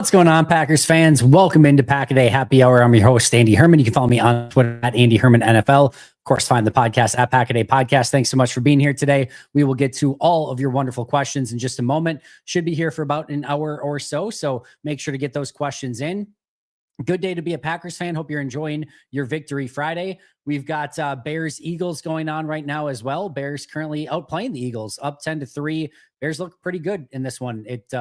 What's going on, Packers fans? Welcome into Pack-A-Day Happy Hour. I'm your host, Andy Herman. You can follow me on Twitter at Andy Herman NFL. Of course, find the podcast at Pack-A-Day Podcast. Thanks so much for being here today. We will get to all of your wonderful questions in just a moment. Should be here for about an hour or so, so make sure to get those questions in. Good day to be a Packers fan. Hope you're enjoying your Victory Friday. We've got Bears-Eagles going on right now as well. Bears currently outplaying the Eagles, up 10-3. Bears look pretty good in this one. It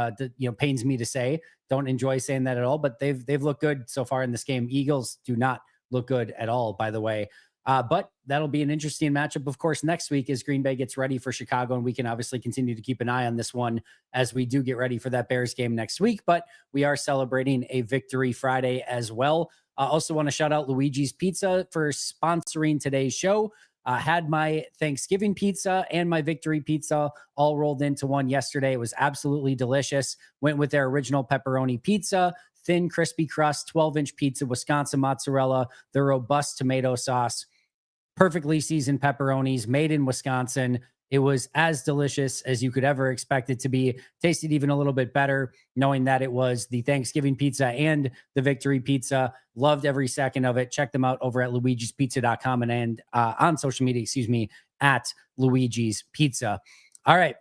pains me to say. Don't enjoy saying that at all, but they've looked good so far in this game. Eagles do not look good at all, by the way. But that'll be an interesting matchup, of course, next week as Green Bay gets ready for Chicago, and we can obviously continue to keep an eye on this one as we do get ready for that Bears game next week. But we are celebrating a Victory Friday as well. I also want to shout out Luiges Pizza for sponsoring today's show. Had my Thanksgiving pizza and my Victory pizza all rolled into one yesterday. It was absolutely delicious. Went with their original pepperoni pizza, thin, crispy crust, 12-inch pizza, Wisconsin mozzarella, the robust tomato sauce, perfectly seasoned pepperonis made in Wisconsin. It was as delicious as you could ever expect it to be. Tasted even a little bit better knowing that it was the Thanksgiving pizza and the Victory pizza. Loved every second of it. Check them out over at luigespizza.com and on social media, at Luiges Pizza. All right.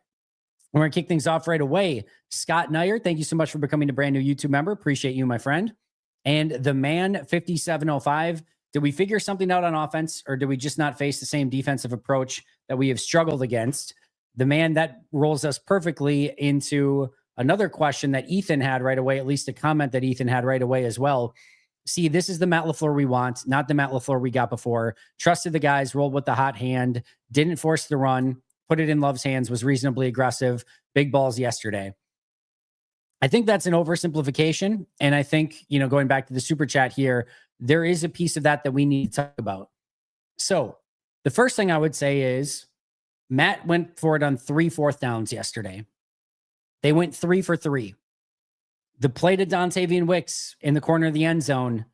We're going to kick things off right away. Scott Neyer, thank you so much for becoming a brand new YouTube member. Appreciate you, my friend. And the man 5705. Did we figure something out on offense, or did we just not face the same defensive approach that we have struggled against? The man that rolls us perfectly into another question that Ethan had right away, at least a comment that Ethan had right away as well. See, this is the Matt LaFleur we want, not the Matt LaFleur we got before. Trusted the guys, rolled with the hot hand, didn't force the run, put it in Love's hands, was reasonably aggressive, big balls yesterday. I think that's an oversimplification. And I think, going back to the super chat here, there is a piece of that we need to talk about. So the first thing I would say is Matt went for it on 3 4th downs yesterday. They went 3 for 3. The play to Dontavian Wicks in the corner of the end zone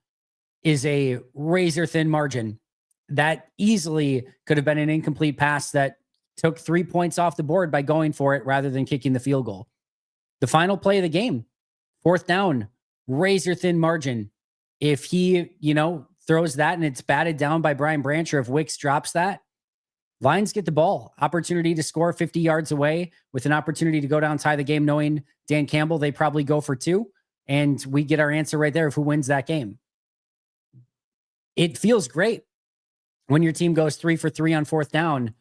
is a razor thin margin. That easily could have been an incomplete pass that took 3 points off the board by going for it rather than kicking the field goal. The final play of the game, 4th down, razor thin margin. If he, throws that and it's batted down by Brian Branch, or if Wicks drops that, Lions get the ball. Opportunity to score 50 yards away with an opportunity to go down, tie the game, knowing Dan Campbell, they probably go for 2. And we get our answer right there of who wins that game. It feels great when your team goes 3 for 3 on 4th down.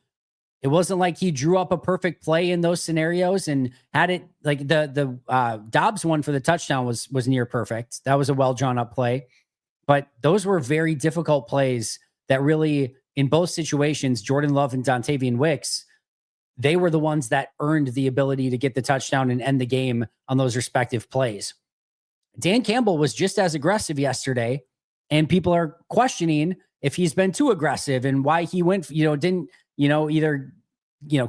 It wasn't like he drew up a perfect play in those scenarios and had it like the Dobbs one for the touchdown was near perfect. That was a well drawn up play, but those were very difficult plays that really, in both situations, Jordan Love and Dontavian Wicks, they were the ones that earned the ability to get the touchdown and end the game on those respective plays. Dan Campbell was just as aggressive yesterday, and people are questioning if he's been too aggressive and why he went, didn't, either,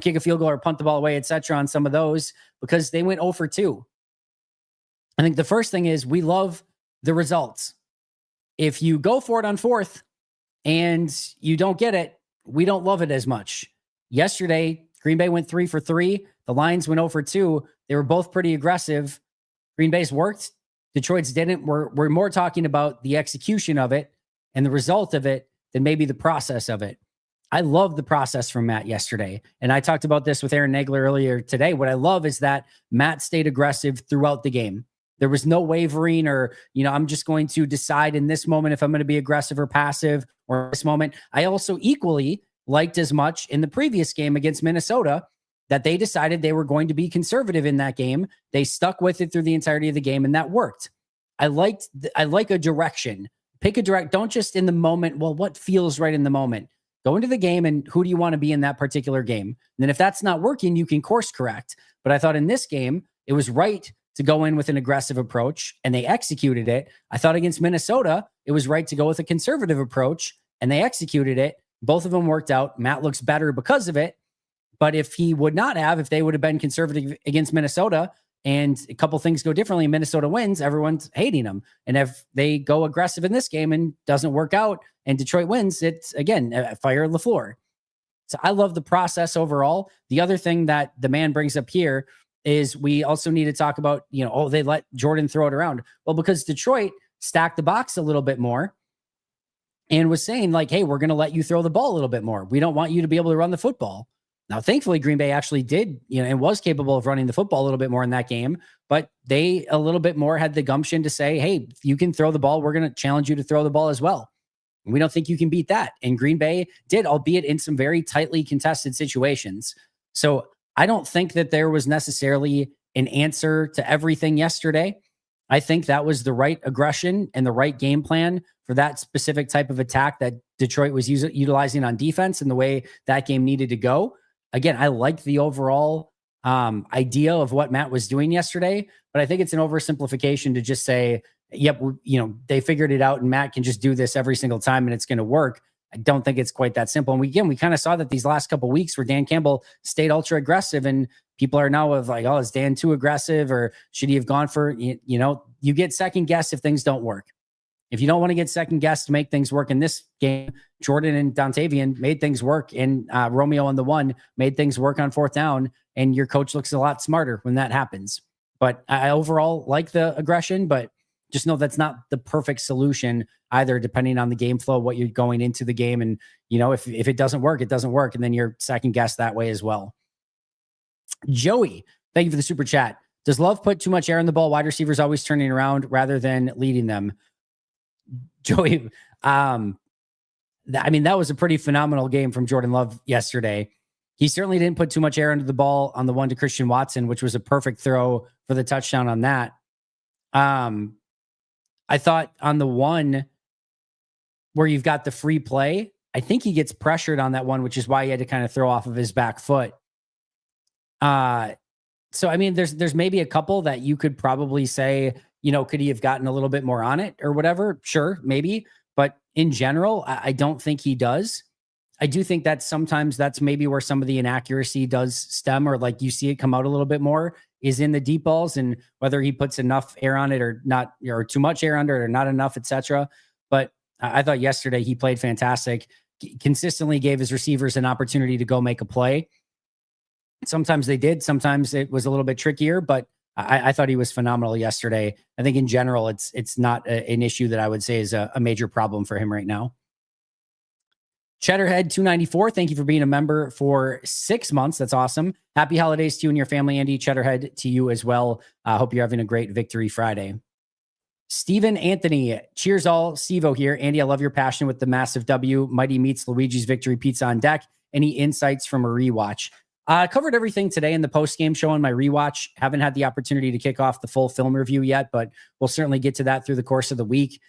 kick a field goal or punt the ball away, etc. on some of those, because they went 0 for 2. I think the first thing is we love the results. If you go for it on 4th and you don't get it, we don't love it as much. Yesterday, Green Bay went 3 for 3. The Lions went 0 for 2. They were both pretty aggressive. Green Bay's worked. Detroit's didn't. We're more talking about the execution of it and the result of it than maybe the process of it. I love the process from Matt yesterday. And I talked about this with Aaron Nagler earlier today. What I love is that Matt stayed aggressive throughout the game. There was no wavering or, I'm just going to decide in this moment if I'm going to be aggressive or passive or this moment. I also equally liked as much in the previous game against Minnesota that they decided they were going to be conservative in that game. They stuck with it through the entirety of the game, and that worked. I like a direction. Pick a direct. Don't just in the moment. Well, what feels right in the moment? Go into the game and who do you want to be in that particular game? And then if that's not working, you can course correct. But I thought in this game, it was right to go in with an aggressive approach, and they executed it. I thought against Minnesota, it was right to go with a conservative approach, and they executed it. Both of them worked out. Matt looks better because of it. But if he would not have, if they would have been conservative against Minnesota and a couple things go differently, Minnesota wins, everyone's hating them. And if they go aggressive in this game and doesn't work out and Detroit wins, it's, again, fire LaFleur. So I love the process overall. The other thing that the man brings up here is we also need to talk about, they let Jordan throw it around. Well, because Detroit stacked the box a little bit more and was saying like, hey, we're going to let you throw the ball a little bit more. We don't want you to be able to run the football. Now, thankfully, Green Bay actually did, and was capable of running the football a little bit more in that game, but they a little bit more had the gumption to say, hey, if you can throw the ball, we're going to challenge you to throw the ball as well. And we don't think you can beat that. And Green Bay did, albeit in some very tightly contested situations. So I don't think that there was necessarily an answer to everything yesterday. I think that was the right aggression and the right game plan for that specific type of attack that Detroit was utilizing on defense and the way that game needed to go. Again, I like the overall idea of what Matt was doing yesterday, but I think it's an oversimplification to just say, yep, they figured it out and Matt can just do this every single time and it's going to work. I don't think it's quite that simple. And we kind of saw that these last couple of weeks where Dan Campbell stayed ultra aggressive and people are now of like, oh, is Dan too aggressive or should he have gone for, you get second guess if things don't work. If you don't want to get second guessed to make things work in this game, Jordan and Dontavian made things work, and Romeo on the one made things work on fourth down, and your coach looks a lot smarter when that happens. But I overall like the aggression, but just know that's not the perfect solution either, depending on the game flow, what you're going into the game. And, if it doesn't work, it doesn't work. And then you're second guessed that way as well. Joey, thank you for the super chat. Does Love put too much air in the ball? Wide receivers always turning around rather than leading them. Joey, that was a pretty phenomenal game from Jordan Love yesterday. He certainly didn't put too much air into the ball on the one to Christian Watson, which was a perfect throw for the touchdown on that. I thought on the one where you've got the free play, I think he gets pressured on that one, which is why he had to kind of throw off of his back foot. So, there's maybe a couple that you could probably say, could he have gotten a little bit more on it or whatever? Sure, maybe. But in general, I don't think he does. I do think that sometimes that's maybe where some of the inaccuracy does stem, or like you see it come out a little bit more, is in the deep balls and whether he puts enough air on it or not, or too much air under it or not enough, etc. But I thought yesterday he played fantastic, consistently gave his receivers an opportunity to go make a play. Sometimes they did. Sometimes it was a little bit trickier, but I thought he was phenomenal yesterday. I think in general, it's not an issue that I would say is a major problem for him right now. Cheddarhead 294, thank you for being a member for 6 months. That's awesome. Happy holidays to you and your family, Andy. Cheddarhead to you as well. I hope you're having a great Victory Friday. Stephen Anthony, cheers all. Stevo here. Andy, I love your passion with the massive W. Mighty Meats Luigi's Victory Pizza on deck. Any insights from a rewatch? I covered everything today in the post-game show on my rewatch. Haven't had the opportunity to kick off the full film review yet, but we'll certainly get to that through the course of the week.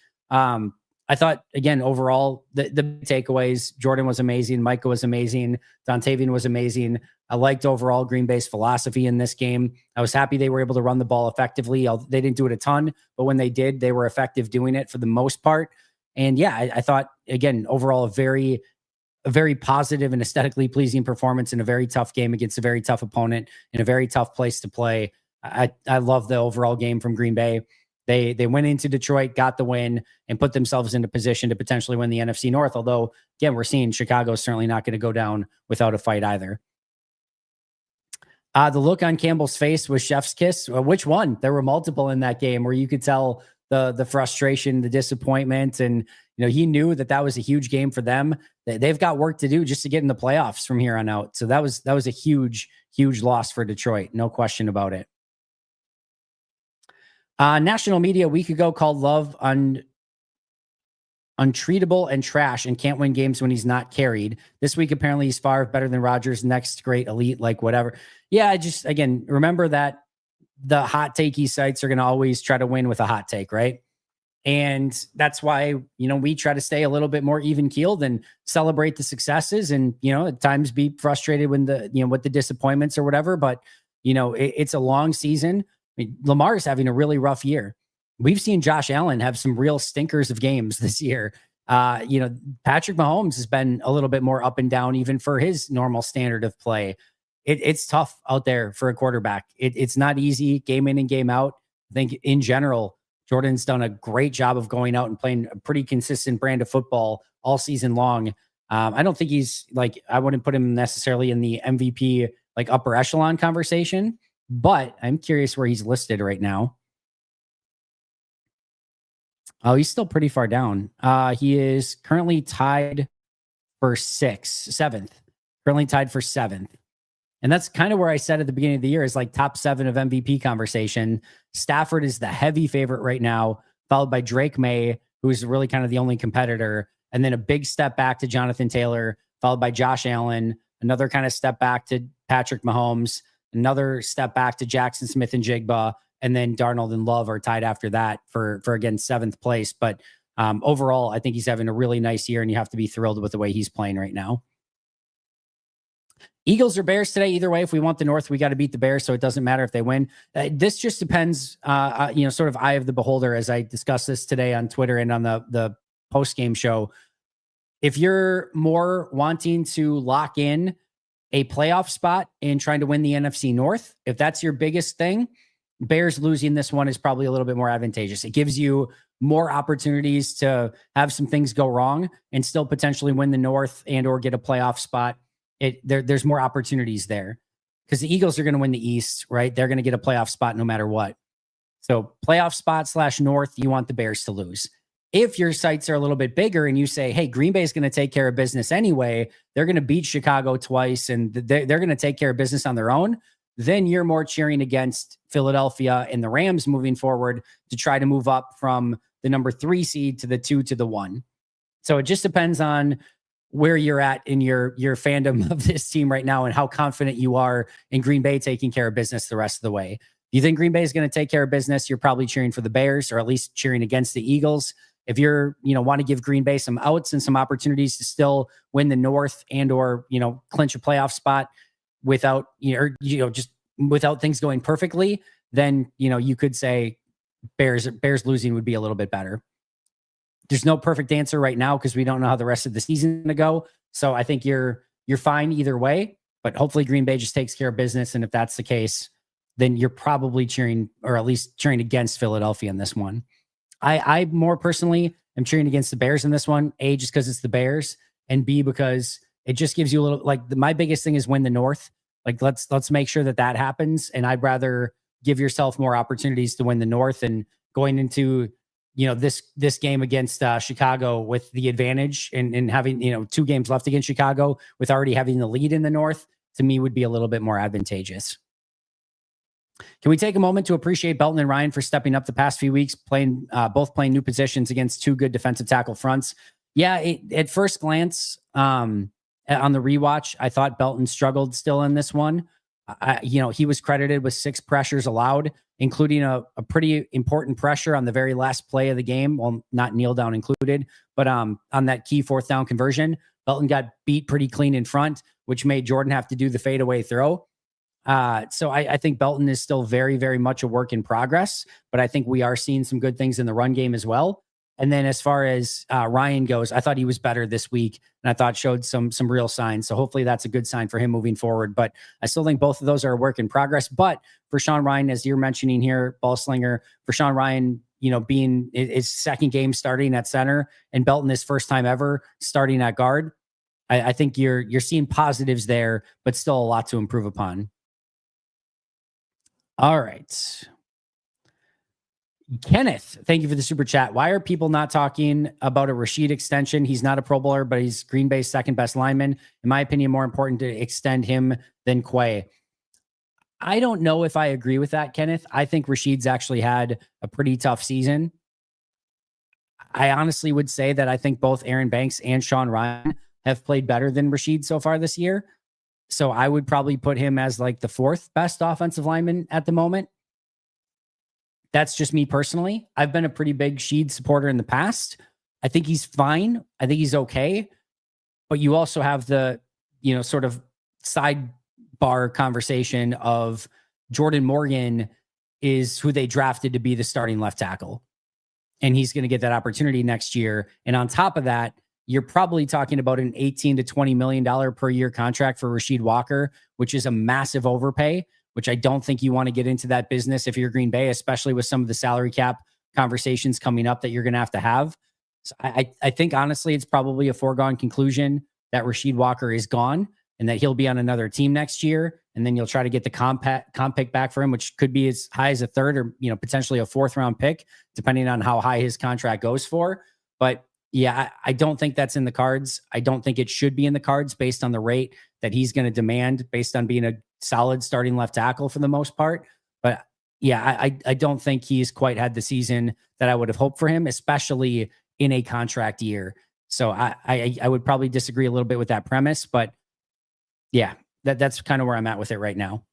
I thought, again, overall, the takeaways, Jordan was amazing. Micah was amazing. Dontavian was amazing. I liked overall Green Bay's philosophy in this game. I was happy they were able to run the ball effectively. They didn't do it a ton, but when they did, they were effective doing it for the most part. And yeah, I thought, again, overall, a very positive and aesthetically pleasing performance in a very tough game against a very tough opponent in a very tough place to play. I love the overall game from Green Bay. They went into Detroit, got the win, and put themselves into position to potentially win the NFC North. Although, again, we're seeing Chicago's certainly not going to go down without a fight either. The look on Campbell's face was chef's kiss. Which one? There were multiple in that game where you could tell the frustration, the disappointment, and he knew that was a huge game for them. They've got work to do just to get in the playoffs from here on out. So that was a huge loss for Detroit. No question about it. National media a week ago called Love untreatable and trash and can't win games when he's not carried. This week, apparently he's far better than Rodgers, next great elite, like whatever. Yeah, I just, again, remember that the hot takey sites are going to always try to win with a hot take, right? And that's why, we try to stay a little bit more even keeled and celebrate the successes and, at times be frustrated when with the disappointments or whatever. But, it's a long season. Lamar is having a really rough year. We've seen Josh Allen have some real stinkers of games this year. Patrick Mahomes has been a little bit more up and down, even for his normal standard of play. It's tough out there for a quarterback. It's not easy game in and game out. I think in general, Jordan's done a great job of going out and playing a pretty consistent brand of football all season long. I don't think he's I wouldn't put him necessarily in the MVP, upper echelon conversation, but I'm curious where he's listed right now. Oh, he's still pretty far down. He is currently tied for seventh, currently tied for seventh. And that's kind of where I said at the beginning of the year is like top 7 of MVP conversation. Stafford is the heavy favorite right now, followed by Drake May, who is really kind of the only competitor. And then a big step back to Jonathan Taylor, followed by Josh Allen, another kind of step back to Patrick Mahomes, another step back to Jackson Smith and Jigba, and then Darnold and Love are tied after that for again, 7th place. But overall, I think he's having a really nice year, and you have to be thrilled with the way he's playing right now. Eagles or Bears today. Either way, if we want the North, we got to beat the Bears, so it doesn't matter if they win. This just depends, sort of eye of the beholder, as I discussed this today on Twitter and on the post-game show. If you're more wanting to lock in a playoff spot and trying to win the NFC North, if that's your biggest thing, Bears losing this one is probably a little bit more advantageous. It gives you more opportunities to have some things go wrong and still potentially win the North and or get a playoff spot. There's more opportunities there because the Eagles are going to win the East, right? They're going to get a playoff spot no matter what. So playoff spot / North, you want the Bears to lose. If your sights are a little bit bigger and you say, hey, Green Bay is going to take care of business anyway, they're going to beat Chicago twice and they're going to take care of business on their own, then you're more cheering against Philadelphia and the Rams moving forward to try to move up from the number 3 seed to the 2 to the 1. So it just depends on where you're at in your fandom of this team right now and how confident you are in Green Bay taking care of business the rest of the way. If you think Green Bay is going to take care of business, you're probably cheering for the Bears or at least cheering against the Eagles. If you're, want to give Green Bay some outs and some opportunities to still win the North and or, clinch a playoff spot without, just without things going perfectly, then, you could say Bears losing would be a little bit better. There's no perfect answer right now because we don't know how the rest of the season is going to go. So I think you're fine either way, but hopefully Green Bay just takes care of business. And if that's the case, then you're probably cheering or at least cheering against Philadelphia in this one. I more personally am cheering against the Bears in this one. A, just because it's the Bears, and B, because it just gives you a little, my biggest thing is win the North. Like, let's make sure that happens. And I'd rather give yourself more opportunities to win the North and going into, this game against Chicago with the advantage and having, 2 games left against Chicago with already having the lead in the North, to me would be a little bit more advantageous. Can we take a moment to appreciate Belton and Ryan for stepping up the past few weeks, both playing new positions against 2 good defensive tackle fronts? Yeah, at first glance, on the rewatch, I thought Belton struggled still in this one. He was credited with 6 pressures allowed, including a pretty important pressure on the very last play of the game. Well, not kneel down included, but on that key 4th down conversion, Belton got beat pretty clean in front, which made Jordan have to do the fadeaway throw. So I think Belton is still very, very much a work in progress, but I think we are seeing some good things in the run game as well. And then as far as Ryan goes, I thought he was better this week, and I thought showed some real signs. So hopefully that's a good sign for him moving forward. But I still think both of those are a work in progress. But for Sean Ryan, as you're mentioning here, ball slinger, for Sean Ryan, being his 2nd game starting at center and Belton his 1st time ever starting at guard, I think you're seeing positives there, but still a lot to improve upon. All right. Kenneth, thank you for the super chat. Why are people not talking about a Rashid extension? He's not a Pro Bowler, but he's Green Bay's 2nd best lineman. In my opinion, more important to extend him than Quay. I don't know if I agree with that, Kenneth. I think Rashid's actually had a pretty tough season. I honestly would say that I think both Aaron Banks and Sean Ryan have played better than Rashid so far this year. So I would probably put him as like the 4th best offensive lineman at the moment. That's just me personally. I've been a pretty big Sheed supporter in the past. I think he's fine. I think he's okay. But you also have the, sort of sidebar conversation of Jordan Morgan is who they drafted to be the starting left tackle. And he's going to get that opportunity next year. And on top of that, you're probably talking about an $18 to $20 million per year contract for Rasheed Walker, which is a massive overpay, which I don't think you want to get into that business if you're Green Bay, especially with some of the salary cap conversations coming up that you're going to have. So I think, honestly, it's probably a foregone conclusion that Rasheed Walker is gone and that he'll be on another team next year and then you'll try to get the comp pick back for him, which could be as high as a third or potentially a 4th round pick, depending on how high his contract goes for. But yeah, I don't think that's in the cards. I don't think it should be in the cards based on the rate that he's going to demand, based on being a solid starting left tackle for the most part. But yeah, I don't think he's quite had the season that I would have hoped for him, especially in a contract year. So I would probably disagree a little bit with that premise, but yeah, that's kind of where I'm at with it right now.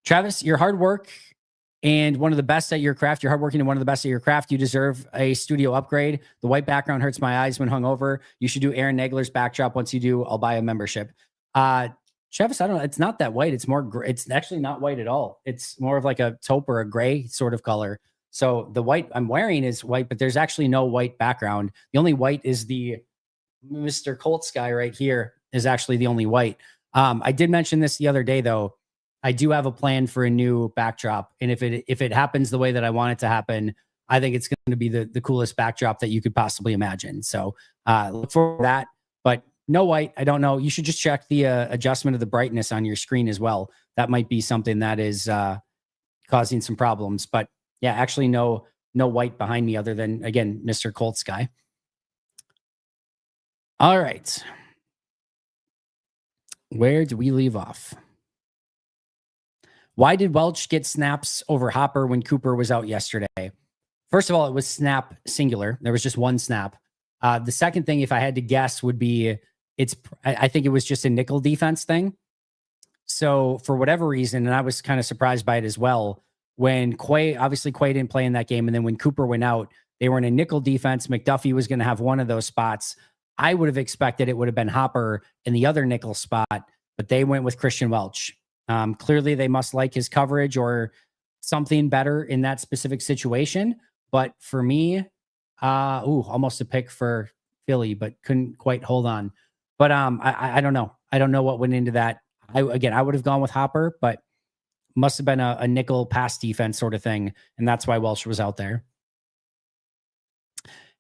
Travis, your hard work and one of the best at your craft. You're hardworking and one of the best at your craft. You deserve a studio upgrade. The white background hurts my eyes when hung over. You should do Aaron Nagler's backdrop. Once you do, I'll buy a membership. Travis, I don't know. It's not that white. It's more gray. It's actually not white at all. It's more of like a taupe or a gray sort of color. So the white I'm wearing is white, but there's actually no white background. The only white is the Mr. Colts guy right here is actually the only white. I did mention this the other day, though. I do have a plan for a new backdrop. And if it happens the way that I want it to happen, I think it's going to be the coolest backdrop that you could possibly imagine. So look for that. But no white. I don't know. You should just check the adjustment of the brightness on your screen as well. That might be something that is causing some problems. But yeah, actually no white behind me other than, again, Mr. Colts guy. All right. Where do we leave off? Why did Welch get snaps over Hopper when Cooper was out yesterday? First of all, it was snap singular. There was just one snap. The second thing, if I had to guess, would be I think it was just a nickel defense thing. So for whatever reason, and I was kind of surprised by it as well, when Quay didn't play in that game, and then when Cooper went out, they were in a nickel defense. McDuffie was going to have one of those spots. I would have expected it would have been Hopper in the other nickel spot, but they went with Christian Welch. Clearly they must like his coverage or something better in that specific situation. But for me, almost a pick for Philly, but couldn't quite hold on. But I don't know. I don't know what went into that. I would have gone with Hopper, but must have been a nickel pass defense sort of thing. And that's why Welch was out there.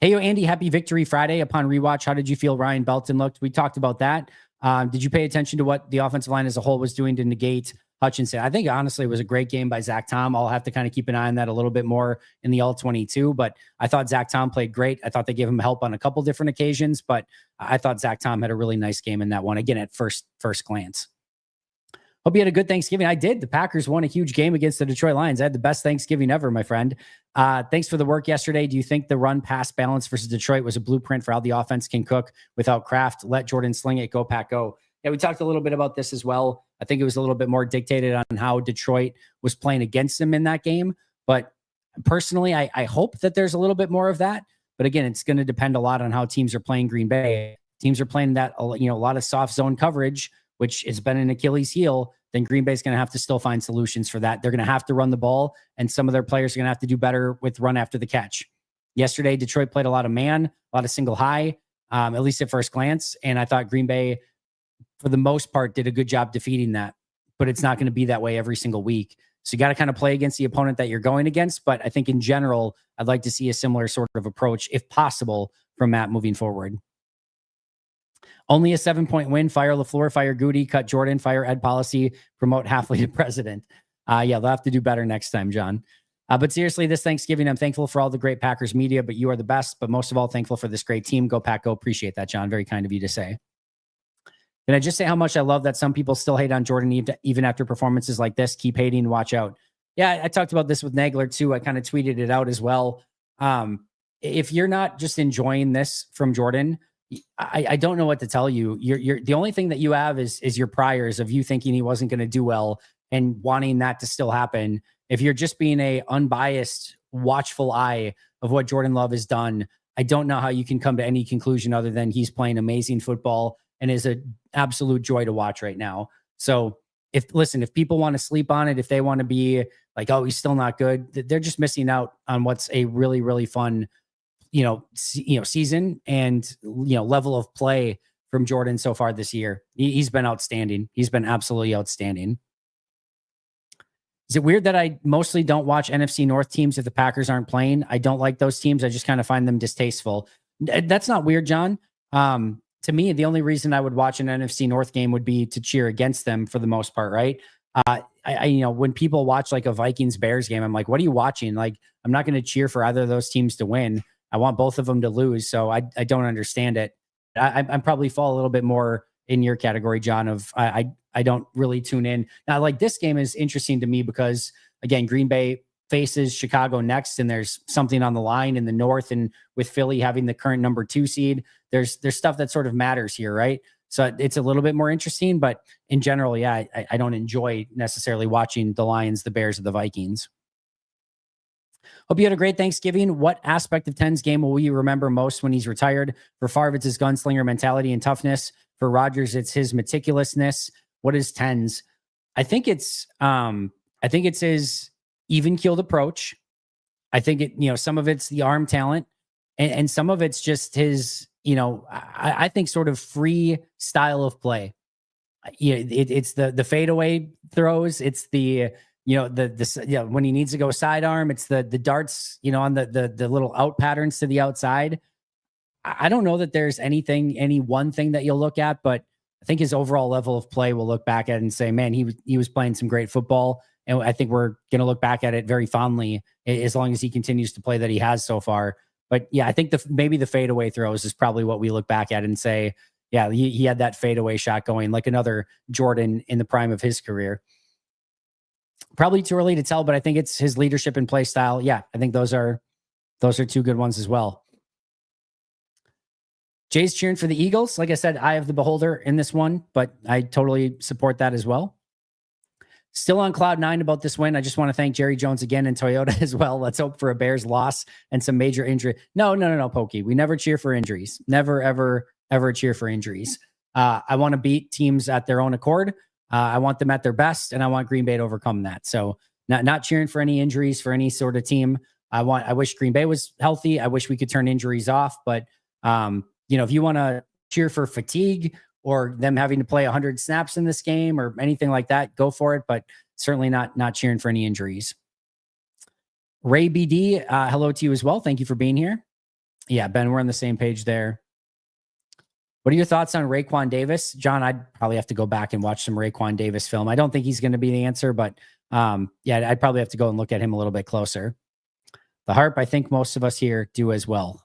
Hey, Andy, happy Victory Friday. Upon rewatch, how did you feel Ryan Belton looked? We talked about that. Did you pay attention to what the offensive line as a whole was doing to negate Hutchinson? I think, honestly, it was a great game by Zach Tom. I'll have to kind of keep an eye on that a little bit more in the All-22, but I thought Zach Tom played great. I thought they gave him help on a couple different occasions, but I thought Zach Tom had a really nice game in that one, again, at first glance. Hope you had a good Thanksgiving. I did. The Packers won a huge game against the Detroit Lions. I had the best Thanksgiving ever, my friend. Thanks for the work yesterday. Do you think the run-pass balance versus Detroit was a blueprint for how the offense can cook without Kraft? Let Jordan sling it. Go, Pack, go. Yeah, we talked a little bit about this as well. I think it was a little bit more dictated on how Detroit was playing against them in that game. But personally, I hope that there's a little bit more of that. But again, it's going to depend a lot on how teams are playing Green Bay. Teams are playing that, a lot of soft zone coverage, which has been an Achilles heel. Then Green Bay's going to have to still find solutions for that. They're going to have to run the ball, and some of their players are going to have to do better with run after the catch. Yesterday, Detroit played a lot of man, a lot of single high, at least at first glance. And I thought Green Bay, for the most part, did a good job defeating that. But it's not going to be that way every single week. So you got to kind of play against the opponent that you're going against. But I think in general, I'd like to see a similar sort of approach, if possible, from Matt moving forward. Only a 7-point win. Fire LaFleur, fire Goody, cut Jordan, fire Ed Policy, promote Halfley to president. Yeah, they'll have to do better next time, John. But seriously, this Thanksgiving, I'm thankful for all the great Packers media, but you are the best. But most of all, thankful for this great team. Go Pack, go. Appreciate that, John. Very kind of you to say. Can I just say how much I love that some people still hate on Jordan even after performances like this? Keep hating, watch out. Yeah, I talked about this with Nagler too. I kind of tweeted it out as well. If you're not just enjoying this from Jordan, I don't know what to tell you. You're the only thing that you have is your priors of you thinking he wasn't going to do well and wanting that to still happen. If you're just being a unbiased, watchful eye of what Jordan Love has done, I don't know how you can come to any conclusion other than he's playing amazing football and is an absolute joy to watch right now. So if people want to sleep on it, if they want to be like, oh, he's still not good, they're just missing out on what's a really, really fun, season and, level of play from Jordan so far this year. He's been outstanding. He's been absolutely outstanding. Is it weird that I mostly don't watch NFC North teams if the Packers aren't playing? I don't like those teams. I just kind of find them distasteful. That's not weird, John. to me, the only reason I would watch an NFC North game would be to cheer against them for the most part, right? When people watch like a Vikings Bears game, I'm like, what are you watching? Like, I'm not going to cheer for either of those teams to win. I want both of them to lose. So I don't understand it. I'm probably fall a little bit more in your category, John, of I don't really tune in. Now, like this game is interesting to me because again, Green Bay faces Chicago next, and there's something on the line in the North, and with Philly having the current number 2 seed, there's stuff that sort of matters here, right? So it's a little bit more interesting, but in general, yeah, I don't enjoy necessarily watching the Lions, the Bears, or the Vikings. Hope you had a great Thanksgiving. What aspect of Ten's game will you remember most when he's retired? For Favre, it's his gunslinger mentality and toughness. For Rodgers, it's his meticulousness. What is Ten's? I think it's his even-keeled approach. I think some of it's the arm talent, and some of it's just his, I think sort of free style of play. It's the fadeaway throws. It's the when he needs to go sidearm. It's the darts, on the little out patterns to the outside. I don't know that there's any one thing that you'll look at, but I think his overall level of play will look back at it and say, man, he was playing some great football. And I think we're going to look back at it very fondly as long as he continues to play that he has so far. But yeah, I think maybe the fadeaway throws is probably what we look back at and say, yeah, he had that fadeaway shot going like another Jordan in the prime of his career. Probably too early to tell, but I think it's his leadership and play style. Yeah, I think those are two good ones as well. Jay's cheering for the Eagles. Like I said, I have the beholder in this one, but I totally support that as well. Still on cloud 9 about this win. I just want to thank Jerry Jones again and Toyota as well. Let's hope for a Bears loss and some major injury. No, Pokey. We never cheer for injuries. Never, ever cheer for injuries. I want to beat teams at their own accord. I want them at their best, and I want Green Bay to overcome that. So not cheering for any injuries for any sort of team. I wish Green Bay was healthy. I wish we could turn injuries off. But if you want to cheer for fatigue or them having to play 100 snaps in this game or anything like that, go for it. But certainly not cheering for any injuries. Ray BD, hello to you as well. Thank you for being here. Yeah, Ben, we're on the same page there. What are your thoughts on Raekwon Davis? John, I'd probably have to go back and watch some Raekwon Davis film. I don't think he's going to be the answer, but yeah, I'd probably have to go and look at him a little bit closer. The Harp, I think most of us here do as well.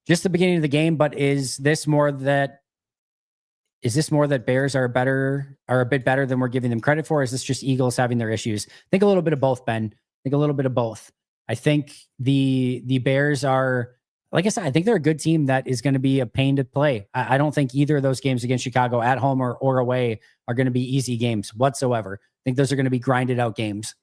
Just the beginning of the game, but is this more that Bears are a bit better than we're giving them credit for? Or is this just Eagles having their issues? I think a little bit of both, Ben. I think a little bit of both. I think the Bears are, like I said, I think they're a good team that is going to be a pain to play. I don't think either of those games against Chicago at home or away are going to be easy games whatsoever. I think those are going to be grinded out games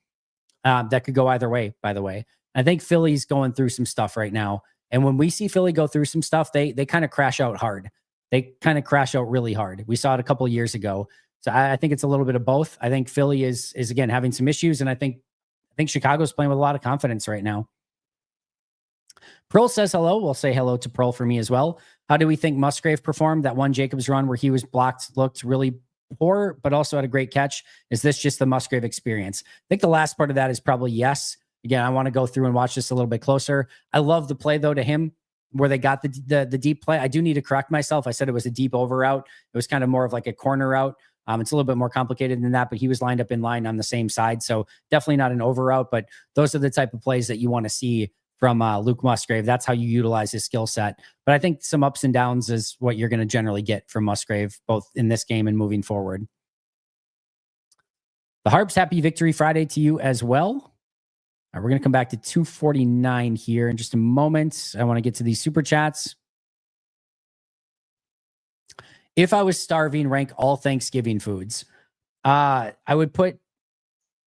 that could go either way, by the way. I think Philly's going through some stuff right now. And when we see Philly go through some stuff, they kind of crash out hard. They kind of crash out really hard. We saw it a couple of years ago. So I think it's a little bit of both. I think Philly is again having some issues, and I think Chicago's playing with a lot of confidence right now. Pearl says hello. We'll say hello to Pearl for me as well. How do we think Musgrave performed? That one Jacobs run where he was blocked looked really poor, but also had a great catch. Is this just the Musgrave experience? I think the last part of that is probably yes. Again, I want to go through and watch this a little bit closer. I love the play, though, to him, where they got the deep play. I do need to correct myself. I said it was a deep over route. It was kind of more of like a corner route. It's a little bit more complicated than that, but he was lined up in line on the same side. So definitely not an over route, but those are the type of plays that you want to see from Luke Musgrave. That's how you utilize his skill set. But I think some ups and downs is what you're going to generally get from Musgrave, both in this game and moving forward. The Harps, happy Victory Friday to you as well. We're going to come back to 249 here in just a moment. I want to get to these super chats. If I was starving, rank all Thanksgiving foods. I would put,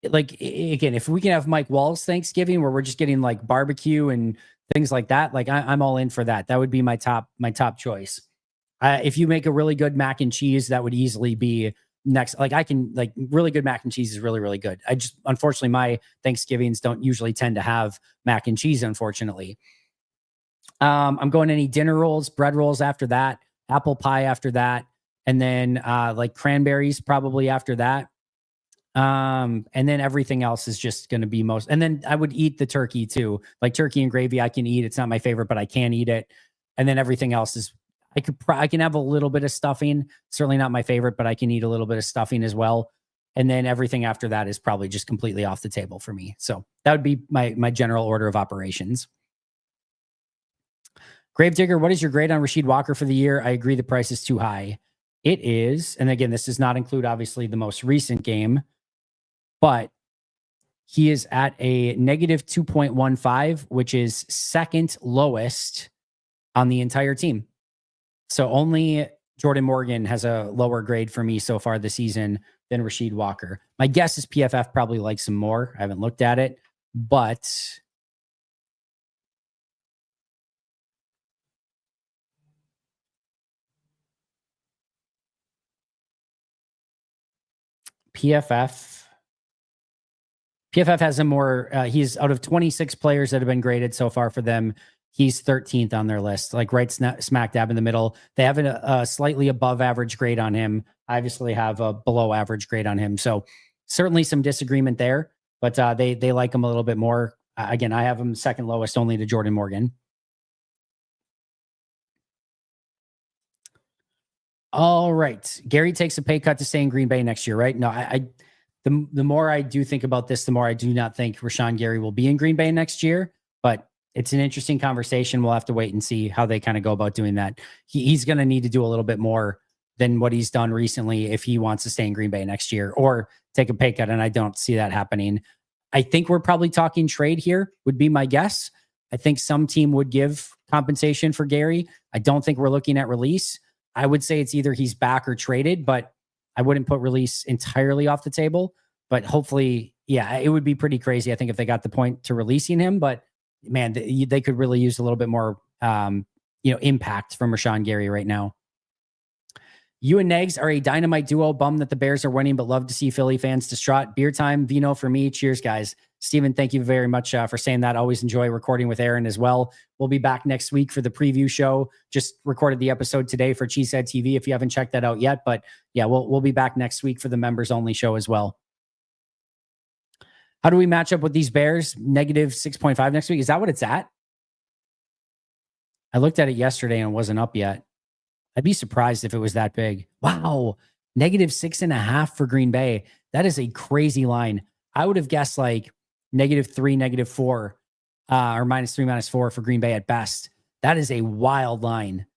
like, again, if we can have Mike Wall's Thanksgiving where we're just getting like barbecue and things like that, like I'm all in for that. That would be my top choice. If you make a really good mac and cheese, that would easily be next. Like really good mac and cheese is really, really good. Unfortunately, my Thanksgivings don't usually tend to have mac and cheese, unfortunately. I'm going any dinner rolls, bread rolls after that, apple pie after that, and then like cranberries probably after that. And then everything else is just going to be and then I would eat the turkey too. Like turkey and gravy I can eat. It's not my favorite, but I can eat it. And then everything else is, I can have a little bit of stuffing. Certainly not my favorite, but I can eat a little bit of stuffing as well. And then everything after that is probably just completely off the table for me. So that would be my general order of operations. Gravedigger, what is your grade on Rasheed Walker for the year? I agree the price is too high. It is. And again, this does not include obviously the most recent game, but he is at a negative 2.15, which is second lowest on the entire team. So only Jordan Morgan has a lower grade for me so far this season than Rasheed Walker. My guess is PFF probably likes him more. I haven't looked at it, but PFF has him more. He's out of 26 players that have been graded so far for them. He's 13th on their list, like right smack dab in the middle. They have a slightly above average grade on him. I obviously have a below average grade on him. So certainly some disagreement there, but they like him a little bit more. Again, I have him second lowest only to Jordan Morgan. All right. Gary takes a pay cut to stay in Green Bay next year, right? No, the more I do think about this, the more I do not think Rashawn Gary will be in Green Bay next year, but it's an interesting conversation. We'll have to wait and see how they kind of go about doing that. He's going to need to do a little bit more than what he's done recently if he wants to stay in Green Bay next year or take a pay cut. And I don't see that happening. I think we're probably talking trade here would be my guess. I think some team would give compensation for Gary. I don't think we're looking at release. I would say it's either he's back or traded, but I wouldn't put release entirely off the table. But hopefully, yeah, it would be pretty crazy, I think, if they got the point to releasing him. But man, they could really use a little bit more, impact from Rashawn Gary right now. You and Negs are a dynamite duo. Bummed that the Bears are winning, but love to see Philly fans distraught. Beer time, vino for me. Cheers, guys. Steven, thank you very much for saying that. Always enjoy recording with Aaron as well. We'll be back next week for the preview show. Just recorded the episode today for Cheesehead TV if you haven't checked that out yet. But yeah, we'll be back next week for the members only show as well. How do we match up with these Bears? Negative 6.5 next week. Is that what it's at? I looked at it yesterday and it wasn't up yet. I'd be surprised if it was that big. Wow. Negative 6.5 for Green Bay. That is a crazy line. I would have guessed like -3, -4, or -3, -4 for Green Bay at best. That is a wild line.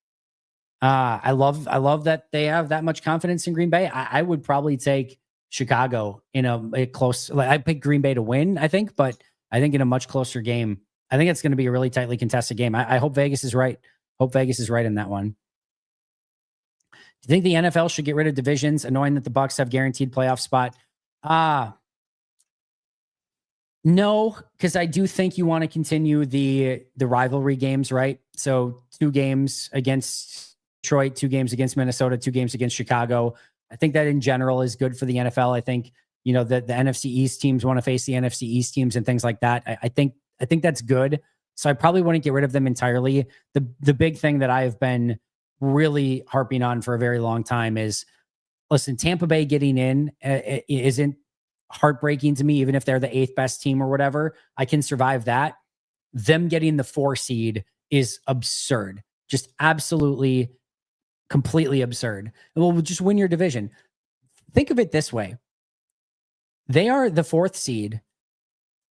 I love that they have that much confidence in Green Bay. I would probably take Chicago in a close, like I picked Green Bay to win, I think, but I think in a much closer game. I think it's going to be a really tightly contested game. I hope Vegas is right. Hope Vegas is right in that one. Do you think the NFL should get rid of divisions? Annoying that the Bucs have guaranteed playoff spot. No, because I do think you want to continue the rivalry games, right? So 2 games against Detroit, 2 games against Minnesota, 2 games against Chicago. I think that in general is good for the NFL. I think, the NFC East teams want to face the NFC East teams and things like that. I think that's good. So I probably wouldn't get rid of them entirely. The big thing that I have been really harping on for a very long time is, listen, Tampa Bay getting in isn't heartbreaking to me, even if they're the 8th best team or whatever. I can survive that. Them getting the 4 seed is absurd. Just absolutely, completely absurd. Well, just win your division. Think of it this way. They are the 4th seed,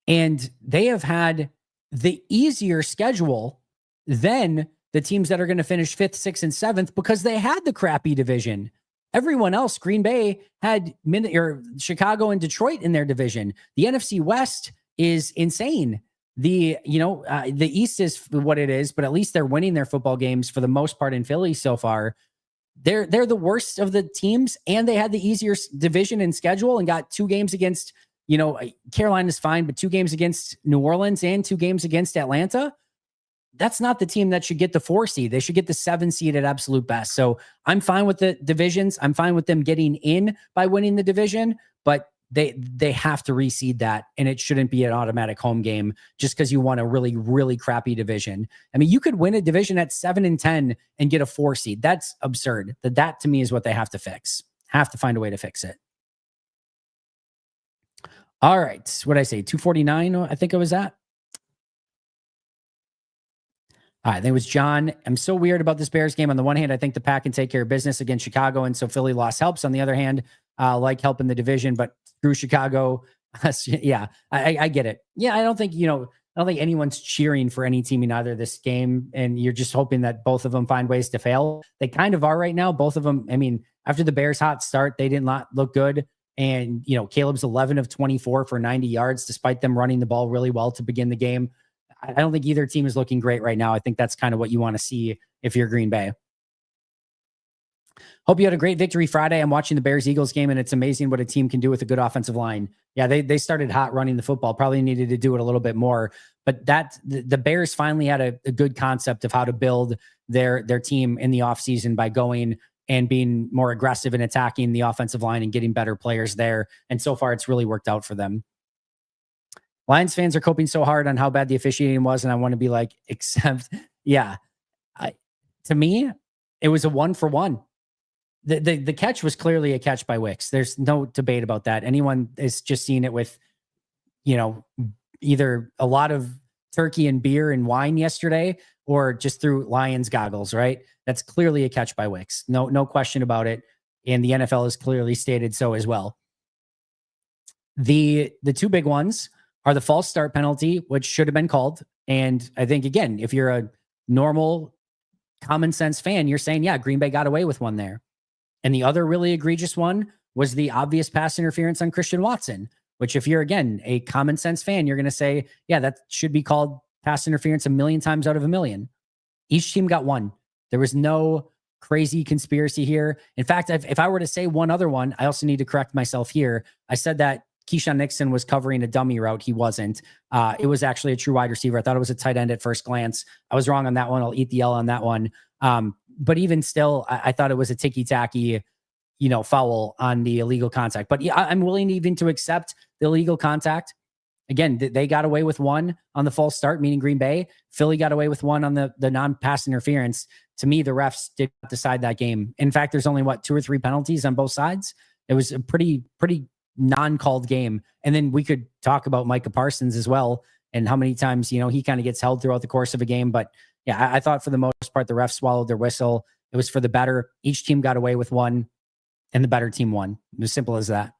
and they have had the easier schedule than the teams that are going to finish 5th, 6th, and 7th because they had the crappy division. Everyone else, Green Bay had Chicago and Detroit in their division. The NFC West is insane. The East is what it is, but at least they're winning their football games for the most part in Philly so far. They're the worst of the teams, and they had the easier division and schedule and got 2 games against, Carolina's fine, but 2 games against New Orleans and 2 games against Atlanta. That's not the team that should get the 4 seed. They should get the 7 seed at absolute best. So I'm fine with the divisions. I'm fine with them getting in by winning the division, but they have to reseed that, and it shouldn't be an automatic home game just because you want a really, really crappy division. I mean, you could win a division at 7 and 10 and get a 4 seed. That's absurd. That to me is what they have to fix. Have to find a way to fix it. All right. What did I say? 249, I think it was at. All right, I think it was John. I'm so weird about this Bears game. On the one hand, I think the Pack can take care of business against Chicago, and so Philly loss helps. On the other hand, like helping the division, but screw Chicago. Yeah, I get it. Yeah, I don't think anyone's cheering for any team in either this game, and you're just hoping that both of them find ways to fail. They kind of are right now. Both of them. I mean, after the Bears' hot start, they did not look good. And Caleb's 11 of 24 for 90 yards, despite them running the ball really well to begin the game. I don't think either team is looking great right now. I think that's kind of what you want to see if you're Green Bay. Hope you had a great victory Friday. I'm watching the Bears-Eagles game, and it's amazing what a team can do with a good offensive line. Yeah, they started hot running the football. Probably needed to do it a little bit more. But the Bears finally had a good concept of how to build their team in the offseason by going and being more aggressive and attacking the offensive line and getting better players there. And so far, it's really worked out for them. Lions fans are coping so hard on how bad the officiating was, and I want to be like, except, yeah. To me, it was a 1-for-1. The catch was clearly a catch by Wicks. There's no debate about that. Anyone is just seeing it with, either a lot of turkey and beer and wine yesterday, or just through Lions goggles, right? That's clearly a catch by Wicks. No question about it. And the NFL has clearly stated so as well. The two big ones are the false start penalty, which should have been called. And I think, again, if you're a normal common sense fan, you're saying, yeah, Green Bay got away with one there. And the other really egregious one was the obvious pass interference on Christian Watson, which if you're, again, a common sense fan, you're going to say, yeah, that should be called pass interference a million times out of a million. Each team got one. There was no crazy conspiracy here. In fact, if I were to say one other one, I also need to correct myself here. I said that Keyshawn Nixon was covering a dummy route. He wasn't. It was actually a true wide receiver. I thought it was a tight end at first glance. I was wrong on that one. I'll eat the L on that one. But even still, I thought it was a ticky-tacky, foul on the illegal contact. But yeah, I'm willing even to accept the illegal contact. Again, they got away with one on the false start, meaning Green Bay. Philly got away with one on the non-pass interference. To me, the refs did not decide that game. In fact, there's only, 2 or 3 penalties on both sides. It was a pretty non-called game. And then we could talk about Micah Parsons as well and how many times, he kind of gets held throughout the course of a game. But yeah, I thought for the most part, the refs swallowed their whistle. It was for the better. Each team got away with one and the better team won. It was simple as that.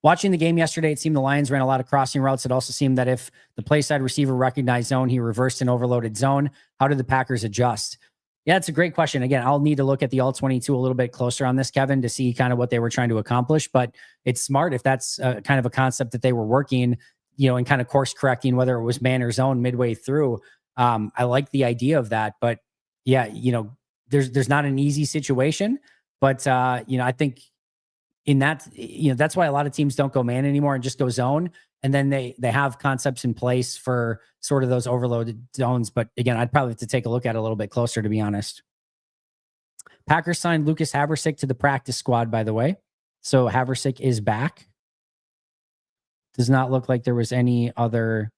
Watching the game yesterday, it seemed the Lions ran a lot of crossing routes. It also seemed that if the play side receiver recognized zone, he reversed an overloaded zone. How did the Packers adjust? Yeah, it's a great question. Again, I'll need to look at the All-22 a little bit closer on this, Kevin, to see kind of what they were trying to accomplish. But it's smart if that's kind of a concept that they were working, and kind of course correcting, whether it was man or zone midway through. I like the idea of that. But yeah, there's not an easy situation. But, I think in that, that's why a lot of teams don't go man anymore and just go zone. And then they have concepts in place for sort of those overloaded zones. But again, I'd probably have to take a look at it a little bit closer, to be honest. Packers signed Lucas Haversick to the practice squad, by the way. So Haversick is back. Does not look like there was any other.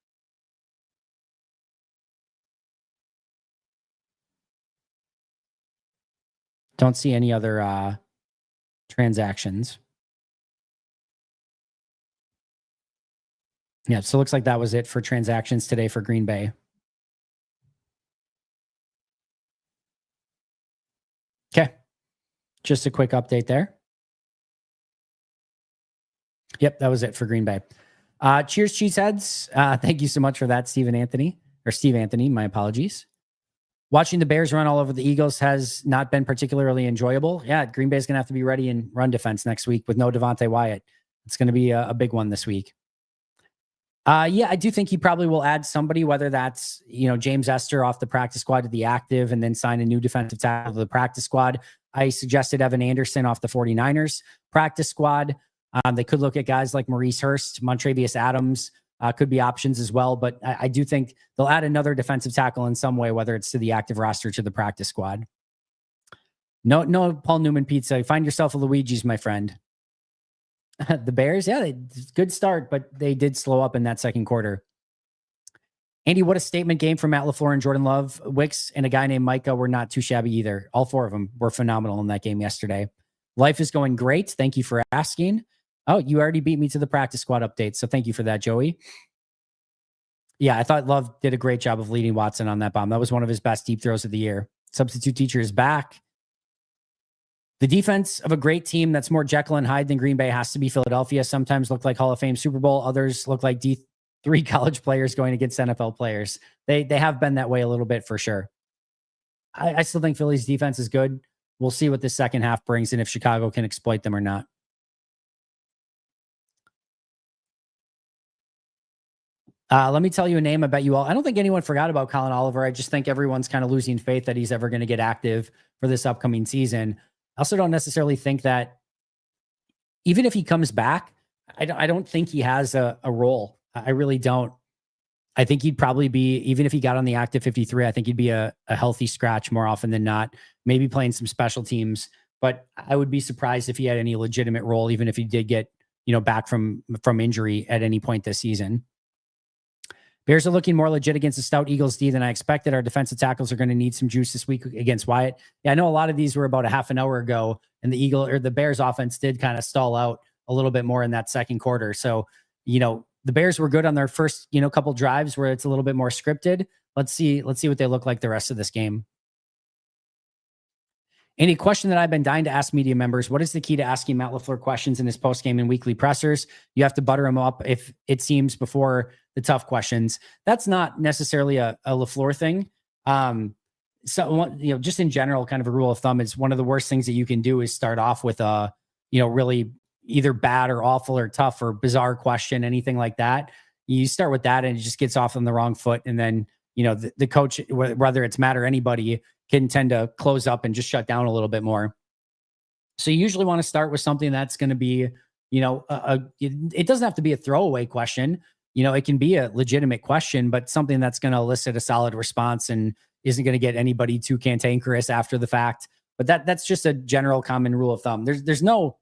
Don't see any other transactions. Yeah, so it looks like that was it for transactions today for Green Bay. Okay. Just a quick update there. Yep, that was it for Green Bay. Cheers, Cheeseheads. Thank you so much for that, Steve Anthony. My apologies. Watching the Bears run all over the Eagles has not been particularly enjoyable. Yeah, Green Bay's going to have to be ready in run defense next week with no Devontae Wyatt. It's going to be a big one this week. Yeah, I do think he probably will add somebody, whether that's, James Esther off the practice squad to the active and then sign a new defensive tackle to the practice squad. I suggested Evan Anderson off the 49ers practice squad. They could look at guys like Maurice Hurst, Montrevious Adams, could be options as well. But I do think they'll add another defensive tackle in some way, whether it's to the active roster, to the practice squad. No Paul Newman pizza. Find yourself a Luigi's, my friend. The Bears, yeah, good start, but they did slow up in that second quarter. Andy, what a statement game from Matt LaFleur and Jordan Love. Wicks and a guy named Micah were not too shabby either. All 4 of them were phenomenal in that game yesterday. Life is going great. Thank you for asking. Oh, you already beat me to the practice squad update, so thank you for that, Joey. Yeah, I thought Love did a great job of leading Watson on that bomb. That was one of his best deep throws of the year. Substitute teacher is back. The defense of a great team that's more Jekyll and Hyde than Green Bay has to be Philadelphia. Sometimes look like Hall of Fame Super Bowl. Others look like D3 college players going against NFL players. They have been that way a little bit for sure. I still think Philly's defense is good. We'll see what the second half brings and if Chicago can exploit them or not. Let me tell you a name. I bet you all. I don't think anyone forgot about Colin Oliver. I just think everyone's kind of losing faith that he's ever going to get active for this upcoming season. I also don't necessarily think that even if he comes back, I don't think he has a role. I really don't. I think he'd probably be, even if he got on the active 53, I think he'd be a healthy scratch more often than not, maybe playing some special teams. But I would be surprised if he had any legitimate role, even if he did get, back from injury at any point this season. Bears are looking more legit against the stout Eagles D than I expected. Our defensive tackles are going to need some juice this week against Wyatt. Yeah, I know a lot of these were about a half an hour ago, and the Bears offense did kind of stall out a little bit more in that second quarter. So, the Bears were good on their first, couple drives where it's a little bit more scripted. Let's see what they look like the rest of this game. Any question that I've been dying to ask media members, what is the key to asking Matt LaFleur questions in his postgame and weekly pressers? You have to butter him up, if it seems, before the tough questions. That's not necessarily a LaFleur thing. Just in general, kind of a rule of thumb is one of the worst things that you can do is start off with a, really either bad or awful or tough or bizarre question, anything like that. You start with that and it just gets off on the wrong foot. And then, the coach, whether it's Matt or anybody, can tend to close up and just shut down a little bit more. So you usually want to start with something that's going to be, it doesn't have to be a throwaway question. It can be a legitimate question, but something that's going to elicit a solid response and isn't going to get anybody too cantankerous after the fact. But that's just a general common rule of thumb. There's no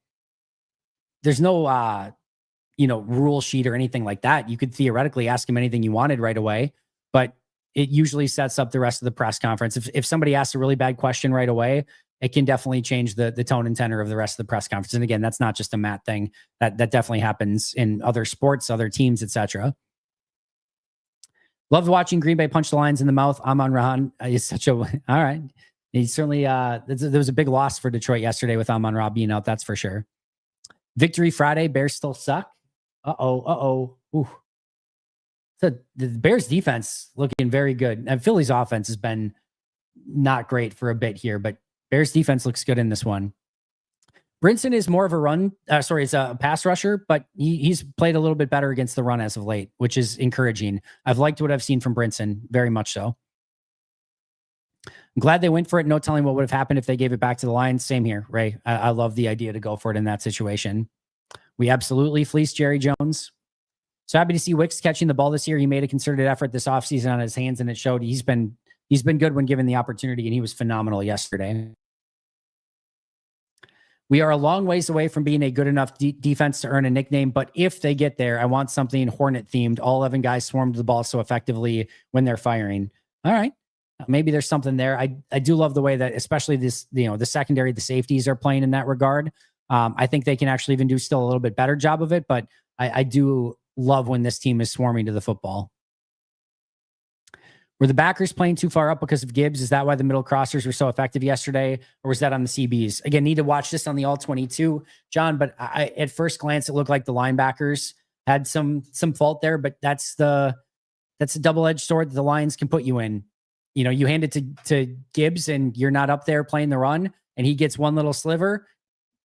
rule sheet or anything like that. You could theoretically ask him anything you wanted right away, but it usually sets up the rest of the press conference. If somebody asks a really bad question right away, it can definitely change the tone and tenor of the rest of the press conference. And again, that's not just a Matt thing. That definitely happens in other sports, other teams, etc. Loved watching Green Bay punch the Lions in the mouth. Amon-Ra is such a all right. He certainly there was a big loss for Detroit yesterday with Amon-Ra being out. That's for sure. Victory Friday. Bears still suck. Ooh. So the Bears defense looking very good. And Philly's offense has been not great for a bit here, but Bears defense looks good in this one. Brinson is more of a is a pass rusher, but he's played a little bit better against the run as of late, which is encouraging. I've liked what I've seen from Brinson, very much so. I'm glad they went for it. No telling what would have happened if they gave it back to the Lions. Same here, Ray. I love the idea to go for it in that situation. We absolutely fleeced Jerry Jones. So happy to see Wicks catching the ball this year. He made a concerted effort this offseason on his hands, and it showed. He's been good when given the opportunity, and he was phenomenal yesterday. We are a long ways away from being a good enough defense to earn a nickname, but if they get there, I want something Hornet themed. All 11 guys swarm to the ball so effectively when they're firing. All right. Maybe there's something there. I do love the way that, especially this, the secondary, the safeties are playing in that regard. I think they can actually even do still a little bit better job of it, but I do love when this team is swarming to the football. Were the backers playing too far up because of Gibbs? Is that why the middle crossers were so effective yesterday? Or was that on the CBs? Again, need to watch this on the all 22, John, but at first glance, it looked like the linebackers had some fault there, but that's a double-edged sword that the Lions can put you in. You hand it to Gibbs and you're not up there playing the run and he gets one little sliver.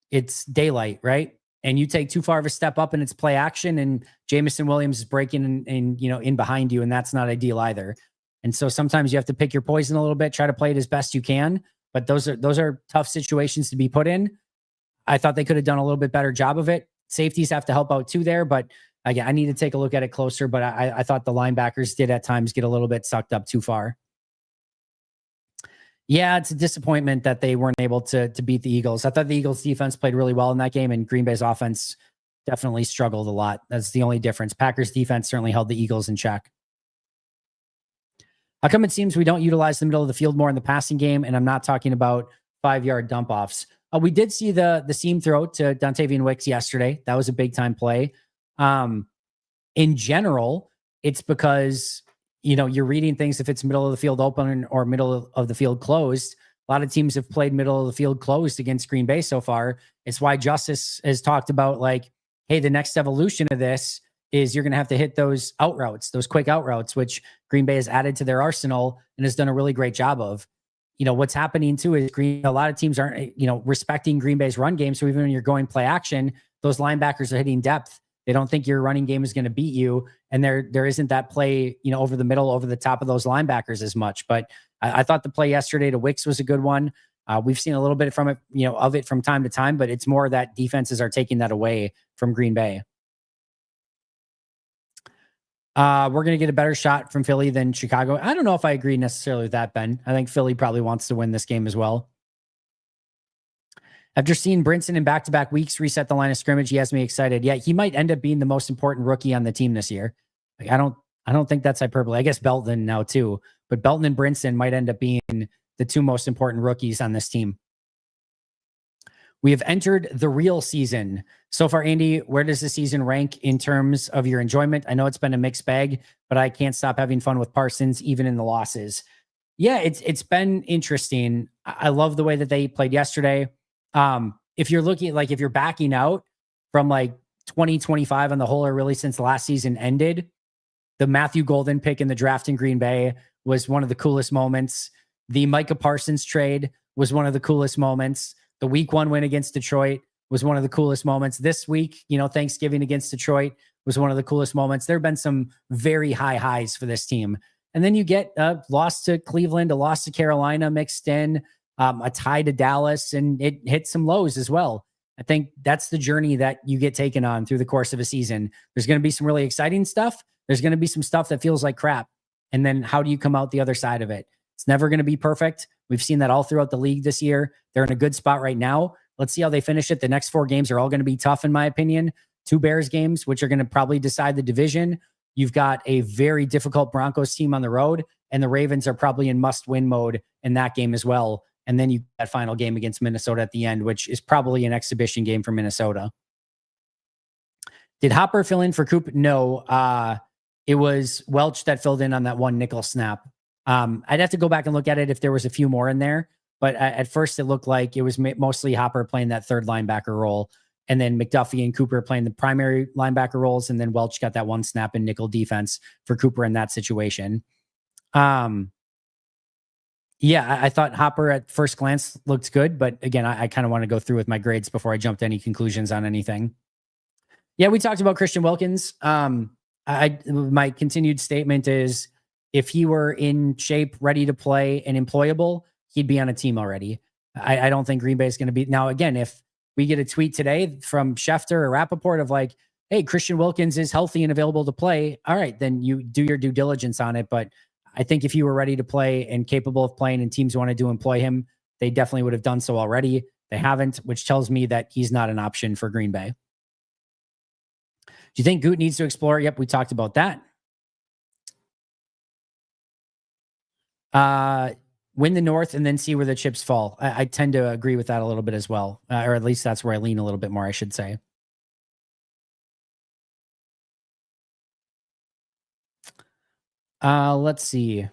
It's daylight, right? And you take too far of a step up and it's play action and Jamison Williams is breaking in behind you. And that's not ideal either. And so sometimes you have to pick your poison a little bit, try to play it as best you can. But those are tough situations to be put in. I thought they could have done a little bit better job of it. Safeties have to help out too there. But again, I need to take a look at it closer. But I thought the linebackers did at times get a little bit sucked up too far. Yeah, it's a disappointment that they weren't able to beat the Eagles. I thought the Eagles defense played really well in that game, and Green Bay's offense definitely struggled a lot. That's the only difference. Packers defense certainly held the Eagles in check. How come it seems we don't utilize the middle of the field more in the passing game? And I'm not talking about 5-yard dump offs. We did see the seam throw to Dontavian Wicks yesterday. That was a big time play. In general, it's because, you're reading things if it's middle of the field open or middle of the field closed. A lot of teams have played middle of the field closed against Green Bay so far. It's why Justice has talked about like, hey, the next evolution of this is you're going to have to hit those out routes, those quick out routes, which Green Bay has added to their arsenal and has done a really great job of. What's happening too is a lot of teams aren't, respecting Green Bay's run game. So even when you're going play action, those linebackers are hitting depth. They don't think your running game is going to beat you. And there isn't that play, over the middle, over the top of those linebackers as much. But I thought the play yesterday to Wicks was a good one. We've seen a little bit from it, of it from time to time, but it's more that defenses are taking that away from Green Bay. We're going to get a better shot from Philly than Chicago. I don't know if I agree necessarily with that, Ben. I think Philly probably wants to win this game as well. After seeing Brinson in back-to-back weeks reset the line of scrimmage, he has me excited. Yeah, he might end up being the most important rookie on the team this year. Like, I don't think that's hyperbole. I guess Belton now too, but Belton and Brinson might end up being the two most important rookies on this team. We have entered the real season. So far, Andy, where does the season rank in terms of your enjoyment? I know it's been a mixed bag, but I can't stop having fun with Parsons, even in the losses. Yeah, it's been interesting. I love the way that they played yesterday. If you're looking, like, if you're backing out from like 2025 on the whole, or really since last season ended, the Matthew Golden pick in the draft in Green Bay was one of the coolest moments. The Micah Parsons trade was one of the coolest moments. The week 1 win against Detroit was one of the coolest moments. This week, Thanksgiving against Detroit was one of the coolest moments. There have been some very high highs for this team. And then you get a loss to Cleveland, a loss to Carolina mixed in, a tie to Dallas, and it hit some lows as well. I think that's the journey that you get taken on through the course of a season. There's going to be some really exciting stuff. There's going to be some stuff that feels like crap. And then how do you come out the other side of it? It's never going to be perfect. We've seen that all throughout the league this year. They're in a good spot right now. Let's see how they finish it. The next 4 games are all going to be tough, in my opinion. 2 Bears games, which are going to probably decide the division. You've got a very difficult Broncos team on the road, and the Ravens are probably in must-win mode in that game as well. And then you that final game against Minnesota at the end, which is probably an exhibition game for Minnesota. Did Hopper fill in for Coop? No. It was Welch that filled in on that one nickel snap. I'd have to go back and look at it if there was a few more in there. But at first, it looked like it was mostly Hopper playing that third linebacker role, and then McDuffie and Cooper playing the primary linebacker roles, and then Welch got that one snap in nickel defense for Cooper in that situation. Yeah, I thought Hopper at first glance looked good, but again, I kind of want to go through with my grades before I jump to any conclusions on anything. Yeah, we talked about Christian Wilkins. My continued statement is, if he were in shape, ready to play, and employable, he'd be on a team already. I don't think Green Bay is going to be. Now, again, if we get a tweet today from Schefter or Rappaport of like, hey, Christian Wilkins is healthy and available to play, all right, then you do your due diligence on it. But I think if he were ready to play and capable of playing and teams wanted to employ him, they definitely would have done so already. They haven't, which tells me that he's not an option for Green Bay. Do you think Goot needs to explore? Yep, we talked about that. Win the North and then see where the chips fall. I tend to agree with that a little bit as well. Or at least that's where I lean a little bit more, I should say. Let's see.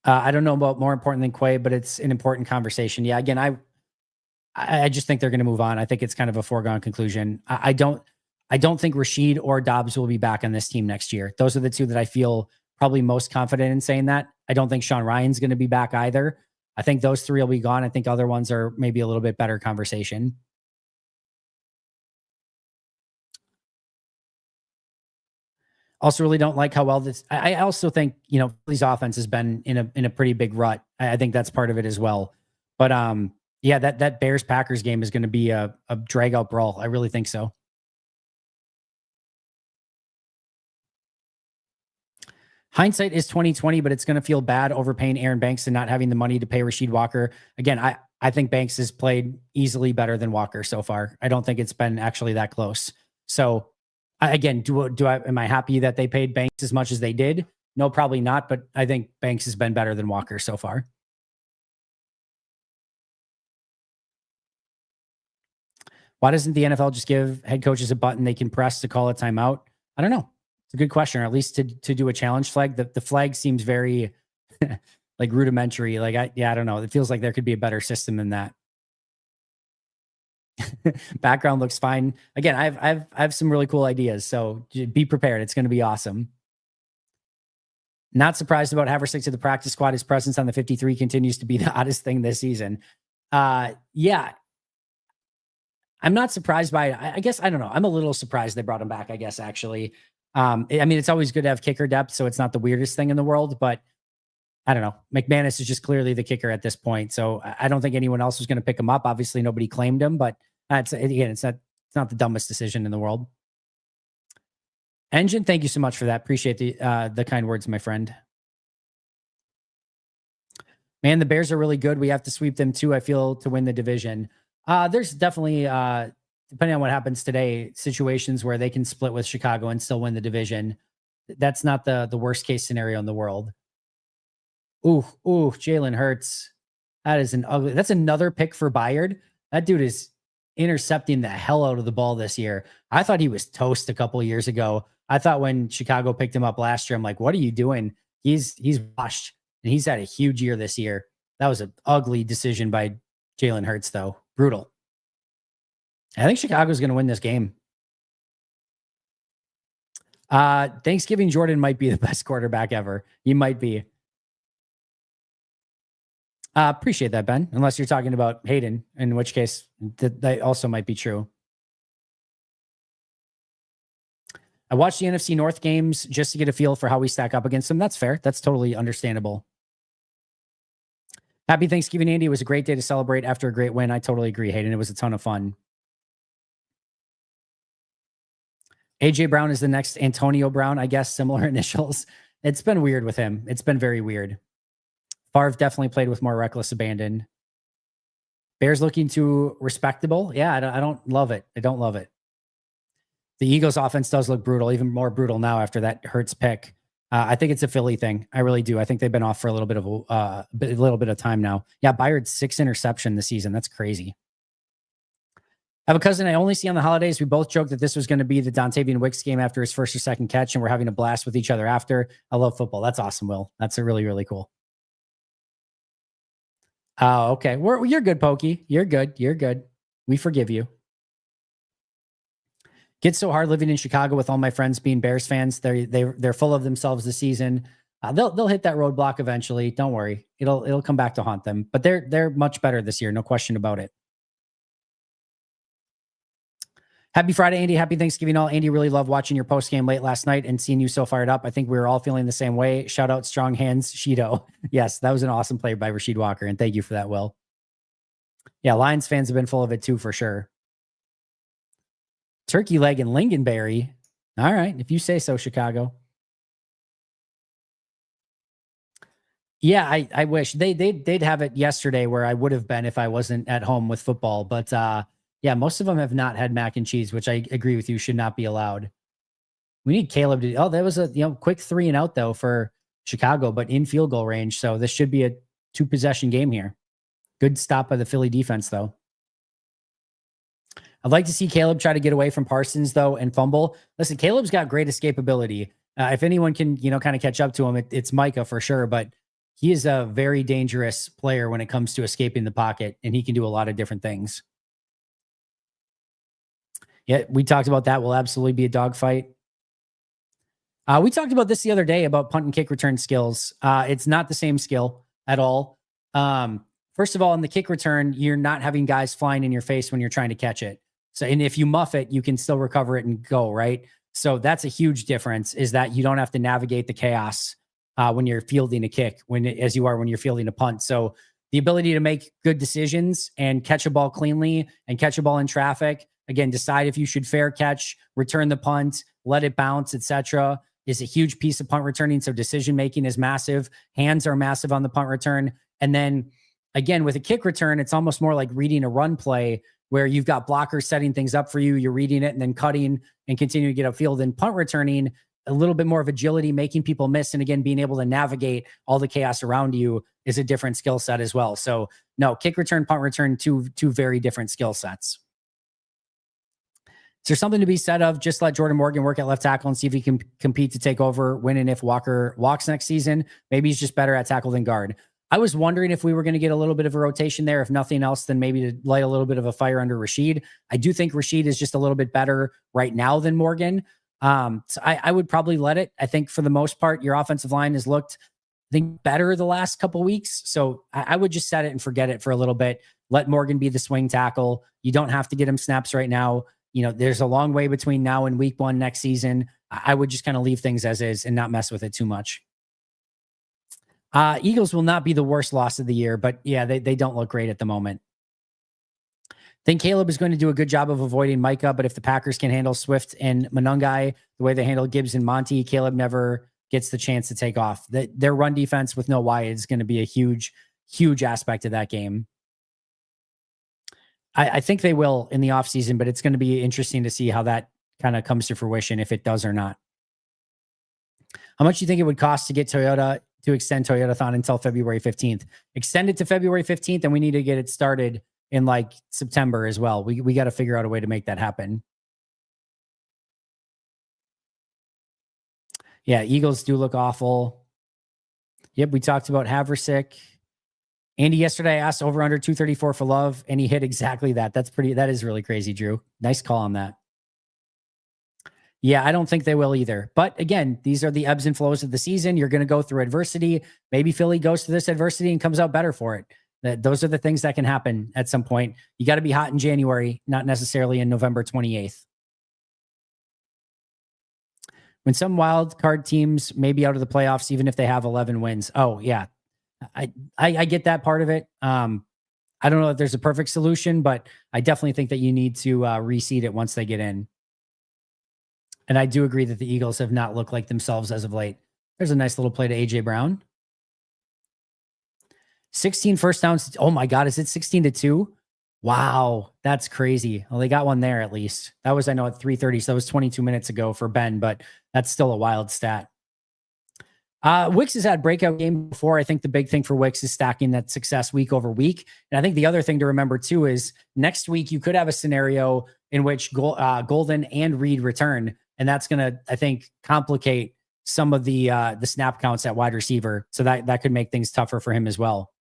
I don't know about more important than Quay, but it's an important conversation. Yeah, again, I just think they're going to move on. I think it's kind of a foregone conclusion. I don't think Rashid or Dobbs will be back on this team next year. Those are the two that I feel probably most confident in saying that. I don't think Sean Ryan's going to be back either. I think those 3 will be gone. I think other ones are maybe a little bit better conversation. Also, really don't like how well this. I also think, Philly's offense has been in a pretty big rut. I think that's part of it as well. But yeah, that Bears Packers game is going to be a drag out brawl. I really think so. Hindsight is 2020, but it's going to feel bad overpaying Aaron Banks and not having the money to pay Rasheed Walker. Again, I think Banks has played easily better than Walker so far. I don't think it's been actually that close. So again, am I happy that they paid Banks as much as they did? No, probably not. But I think Banks has been better than Walker so far. Why doesn't the NFL just give head coaches a button they can press to call a timeout? I don't know. It's a good question, or at least to do a challenge flag. The flag seems very like rudimentary. Like I don't know. It feels like there could be a better system than that. Background looks fine. Again, I have some really cool ideas, so be prepared. It's going to be awesome. Not surprised about Haversick to the practice squad. His presence on the 53 continues to be the oddest thing this season. Yeah, I'm not surprised by it. I guess I don't know. I'm a little surprised they brought him back. I guess actually, I mean, it's always good to have kicker depth, so it's not the weirdest thing in the world. But I don't know. McManus is just clearly the kicker at this point, so I don't think anyone else was going to pick him up. Obviously, nobody claimed him, but it's not the dumbest decision in the world. Engine, thank you so much for that. Appreciate the kind words, my friend. Man, the Bears are really good. We have to sweep them too, I feel, to win the division. There's definitely, depending on what happens today, situations where they can split with Chicago and still win the division. That's not the worst case scenario in the world. Ooh, Jalen Hurts. That's another pick for Bayard. That dude is intercepting the hell out of the ball this year. I thought he was toast a couple of years ago. I thought when Chicago picked him up last year, I'm like, what are you doing? He's washed, and he's had a huge year this year. That was an ugly decision by Jalen Hurts, though. Brutal. I think Chicago's going to win this game. Thanksgiving Jordan might be the best quarterback ever. He might be. Appreciate that, Ben. Unless you're talking about Hayden, in which case that also might be true. I watched the NFC North games just to get a feel for how we stack up against them. That's fair. That's totally understandable. Happy Thanksgiving, Andy. It was a great day to celebrate after a great win. I totally agree, Hayden. It was a ton of fun. AJ Brown is the next Antonio Brown, I guess. Similar initials. It's been weird with him. It's been very weird. Favre definitely played with more reckless abandon. Bears looking too respectable. Yeah, I don't love it. I don't love it. The Eagles offense does look brutal, even more brutal now after that Hurts pick. I think it's a Philly thing. I really do. I think they've been off for a little bit of time now. Yeah, Bayard's 6 interception this season. That's crazy. I have a cousin I only see on the holidays. We both joked that this was going to be the Dontavian Wicks game after his first or second catch, and we're having a blast with each other after. I love football. That's awesome, Will. That's a really, really cool. Oh, okay. You're good, Pokey. You're good. You're good. We forgive you. Gets so hard living in Chicago with all my friends being Bears fans. They're full of themselves this season. They'll hit that roadblock eventually. Don't worry. It'll come back to haunt them. But they're much better this year. No question about it. Happy Friday, Andy. Happy Thanksgiving all. Andy, really loved watching your post game late last night and seeing you so fired up. I think we were all feeling the same way. Shout out Strong Hands Shido. Yes, that was an awesome play by Rasheed Walker. And thank you for that, Will. Yeah, Lions fans have been full of it too, for sure. Turkey leg and lingonberry. All right, if you say so, Chicago. Yeah, I wish they'd have it yesterday where I would have been if I wasn't at home with football. But yeah, most of them have not had mac and cheese, which I agree with you should not be allowed. We need Caleb to. Oh, that was a quick 3 and out though for Chicago, but in field goal range. So this should be a 2 possession game here. Good stop by the Philly defense though. I'd like to see Caleb try to get away from Parsons, though, and fumble. Listen, Caleb's got great escapability. If anyone can, kind of catch up to him, it's Micah for sure. But he is a very dangerous player when it comes to escaping the pocket, and he can do a lot of different things. Yeah, we talked about that. Will absolutely be a dogfight. We talked about this the other day about punt and kick return skills. It's not the same skill at all. First of all, in the kick return, you're not having guys flying in your face when you're trying to catch it. So, and if you muff it, you can still recover it and go, right? So that's a huge difference, is that you don't have to navigate the chaos when you're fielding a kick, as you are when you're fielding a punt. So the ability to make good decisions and catch a ball cleanly and catch a ball in traffic, again, decide if you should fair catch, return the punt, let it bounce, etc., is a huge piece of punt returning. So decision-making is massive. Hands are massive on the punt return. And then again, with a kick return, it's almost more like reading a run play where you've got blockers setting things up for you. You're reading it and then cutting and continuing to get upfield. And punt returning, a little bit more of agility, making people miss. And again, being able to navigate all the chaos around you is a different skill set as well. So no, kick return, punt return, two very different skill sets. Is there something to be said of just let Jordan Morgan work at left tackle and see if he can compete to take over when and if Walker walks next season? Maybe he's just better at tackle than guard. I was wondering if we were going to get a little bit of a rotation there, if nothing else, then maybe to light a little bit of a fire under Rashid. I do think Rashid is just a little bit better right now than Morgan. So I would probably let it. I think for the most part, your offensive line has looked, I think, better the last couple of weeks. So I would just set it and forget it for a little bit. Let Morgan be the swing tackle. You don't have to get him snaps right now. You know, there's a long way between now and week 1 next season. I would just kind of leave things as is and not mess with it too much. Eagles will not be the worst loss of the year, but yeah, they don't look great at the moment. Think Caleb is going to do a good job of avoiding Micah, but if the Packers can handle Swift and Monungai the way they handle Gibbs and Monty, Caleb never gets the chance to take off. Their run defense with no Wyatt is going to be a huge, huge aspect of that game. I think they will in the offseason, but it's going to be interesting to see how that kind of comes to fruition, if it does or not. How much do you think it would cost to get Toyota to extend Toyotathon until February 15th? Extend it to February 15th, and we need to get it started in like September as well. We got to figure out a way to make that happen. Yeah, Eagles do look awful. Yep, we talked about Haversick. Andy, yesterday I asked over under 234 for Love, and he hit exactly that. That is really crazy, Drew. Nice call on that. Yeah, I don't think they will either. But again, these are the ebbs and flows of the season. You're going to go through adversity. Maybe Philly goes through this adversity and comes out better for it. Those are the things that can happen at some point. You got to be hot in January, not necessarily in November 28th. When some wild card teams may be out of the playoffs, even if they have 11 wins. Oh, yeah. I get that part of it. I don't know if there's a perfect solution, but I definitely think that you need to reseed it once they get in. And I do agree that the Eagles have not looked like themselves as of late. There's a nice little play to A.J. Brown. 16 first downs. Oh my God, is it 16-2? Wow, that's crazy. Well, they got one there at least. That was, I know, at 3:30, so that was 22 minutes ago for Ben, but that's still a wild stat. Wicks has had breakout game before. I think the big thing for Wicks is stacking that success week over week. And I think the other thing to remember too is next week you could have a scenario in which Golden and Reed return. And that's going to, I think, complicate some of the snap counts at wide receiver. So that could make things tougher for him as well.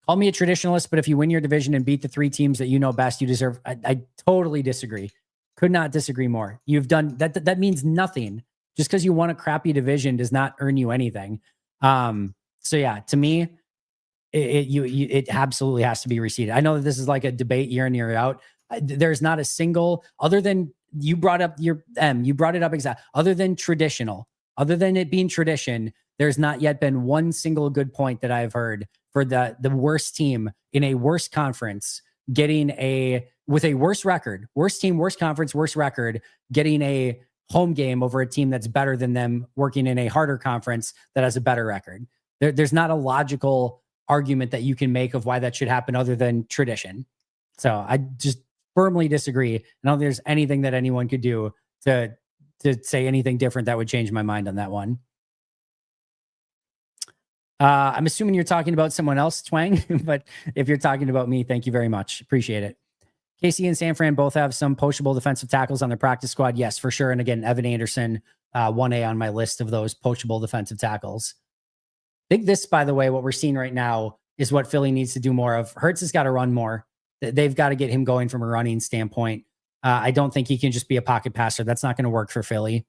Call me a traditionalist, but if you win your division and beat the 3 teams that you know best, you deserve. I totally disagree. Could not disagree more. You've done that. That means nothing. Just because you won a crappy division does not earn you anything. So yeah, to me, it absolutely has to be reseeded. I know that this is like a debate year in, year out. There's not a single, other than you brought up you brought it up exactly. Other than traditional, other than it being tradition, there's not yet been one single good point that I've heard for the worst team in a worse conference getting with a worse record, worst team, worst conference, worst record, getting a home game over a team that's better than them working in a harder conference that has a better record. There's not a logical argument that you can make of why that should happen other than tradition. So I just firmly disagree. I don't think there's anything that anyone could do to say anything different that would change my mind on that one. I'm assuming you're talking about someone else, Twang, but if you're talking about me, thank you very much. Appreciate it. KC and San Fran both have some poachable defensive tackles on their practice squad. Yes, for sure. And again, Evan Anderson, 1A on my list of those poachable defensive tackles. I think this, by the way, what we're seeing right now is what Philly needs to do more of. Hurts has got to run more. They've got to get him going from a running standpoint. I don't think he can just be a pocket passer. That's not going to work for Philly.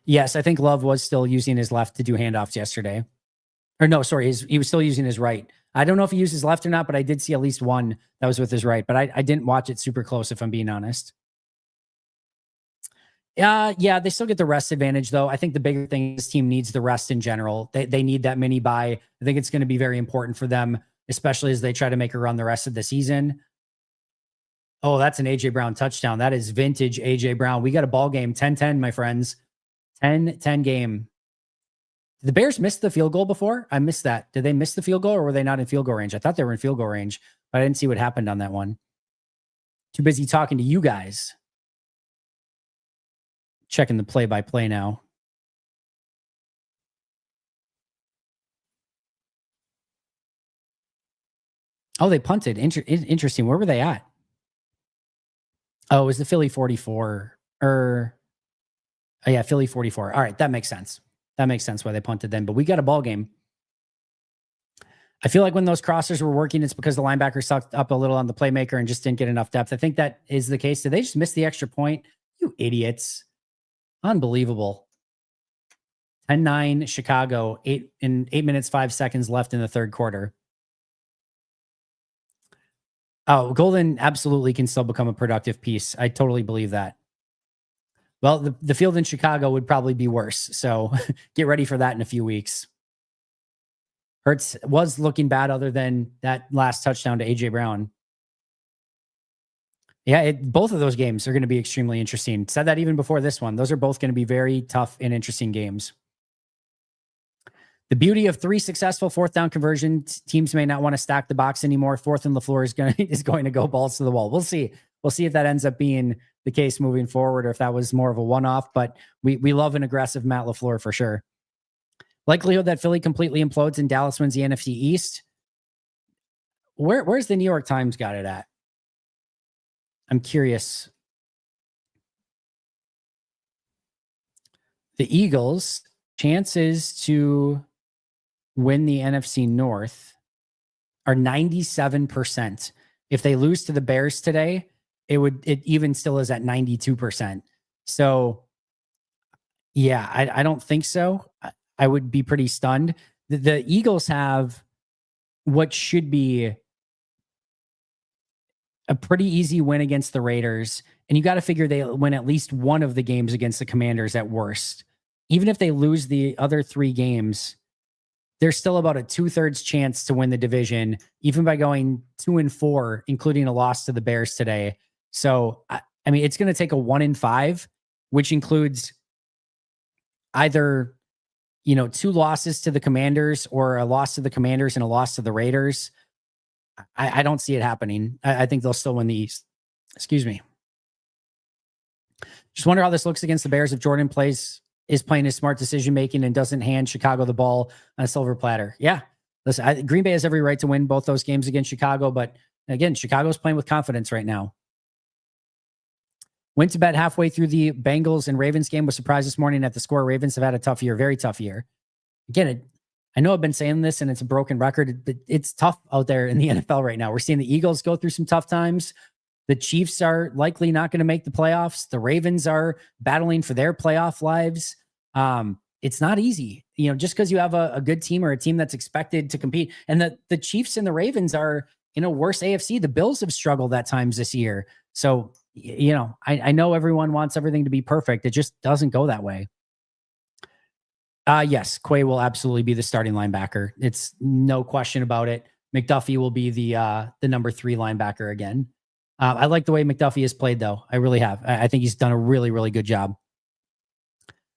Yes, I think Love was still using his left to do handoffs yesterday. Or no, sorry, he was still using his right. I don't know if he used his left or not, but I did see at least one that was with his right. But I didn't watch it super close, if I'm being honest. Yeah, they still get the rest advantage, though. I think the bigger thing, this team needs the rest in general. They need that mini bye. I think it's going to be very important for them, especially as they try to make a run the rest of the season. Oh, that's an A.J. Brown touchdown. That is vintage A.J. Brown. We got a ball game, 10-10, my friends. 10-10 game. Did the Bears miss the field goal before? I missed that. Did they miss the field goal or were they not in field goal range? I thought they were in field goal range, but I didn't see what happened on that one. Too busy talking to you guys. Checking the play-by-play now. Oh, they punted. Interesting. Where were they at? Oh, it was the Philly 44 or oh yeah, Philly 44. All right, that makes sense. That makes sense why they punted then. But we got a ball game. I feel like when those crossers were working, it's because the linebacker sucked up a little on the playmaker and just didn't get enough depth. I think that is the case. Did they just miss the extra point? You idiots. Unbelievable. 10-9 Chicago, 8 minutes, 5 seconds left in the third quarter. Oh, Golden absolutely can still become a productive piece. I totally believe that. Well, the field in Chicago would probably be worse. So get ready for that in a few weeks. Hurts was looking bad other than that last touchdown to AJ Brown. Yeah, both of those games are going to be extremely interesting. Said that even before this one. Those are both going to be very tough and interesting games. The beauty of 3 successful fourth down conversions, teams may not want to stack the box anymore. Fourth and LaFleur is going to go balls to the wall. We'll see. We'll see if that ends up being the case moving forward or if that was more of a one-off. But we love an aggressive Matt LaFleur for sure. Likelihood that Philly completely implodes and Dallas wins the NFC East. Where's the New York Times got it at? I'm curious. The Eagles' chances to win the NFC North are 97%. If they lose to the Bears today, it even still is at 92%. So yeah, I don't think so. I would be pretty stunned. The Eagles have what should be a pretty easy win against the Raiders. And you got to figure they win at least one of the games against the Commanders at worst. Even if they lose the other 3 games, there's still about a 2/3 chance to win the division, even by going 2-4, including a loss to the Bears today. So, I mean, it's going to take a 1-5, which includes either, 2 losses to the Commanders or a loss to the Commanders and a loss to the Raiders. I don't see it happening. I think they'll still win the East. Excuse me. Just wonder how this looks against the Bears if Jordan is playing his smart decision making and doesn't hand Chicago the ball on a silver platter. Yeah. Listen, Green Bay has every right to win both those games against Chicago, but again, Chicago's playing with confidence right now. Went to bed halfway through the Bengals and Ravens game. Was surprised this morning at the score. Ravens have had a tough year, very tough year. Again, I know I've been saying this and it's a broken record, but it's tough out there in the NFL right now. We're seeing the Eagles go through some tough times. The Chiefs are likely not going to make the playoffs. The Ravens are battling for their playoff lives. It's not easy, just because you have a good team or a team that's expected to compete. And the Chiefs and the Ravens are in a worse AFC. The Bills have struggled at times this year. So, I know everyone wants everything to be perfect. It just doesn't go that way. Yes, Quay will absolutely be the starting linebacker. It's no question about it. McDuffie will be the number 3 linebacker again. I like the way McDuffie has played, though. I really have. I think he's done a really, really good job.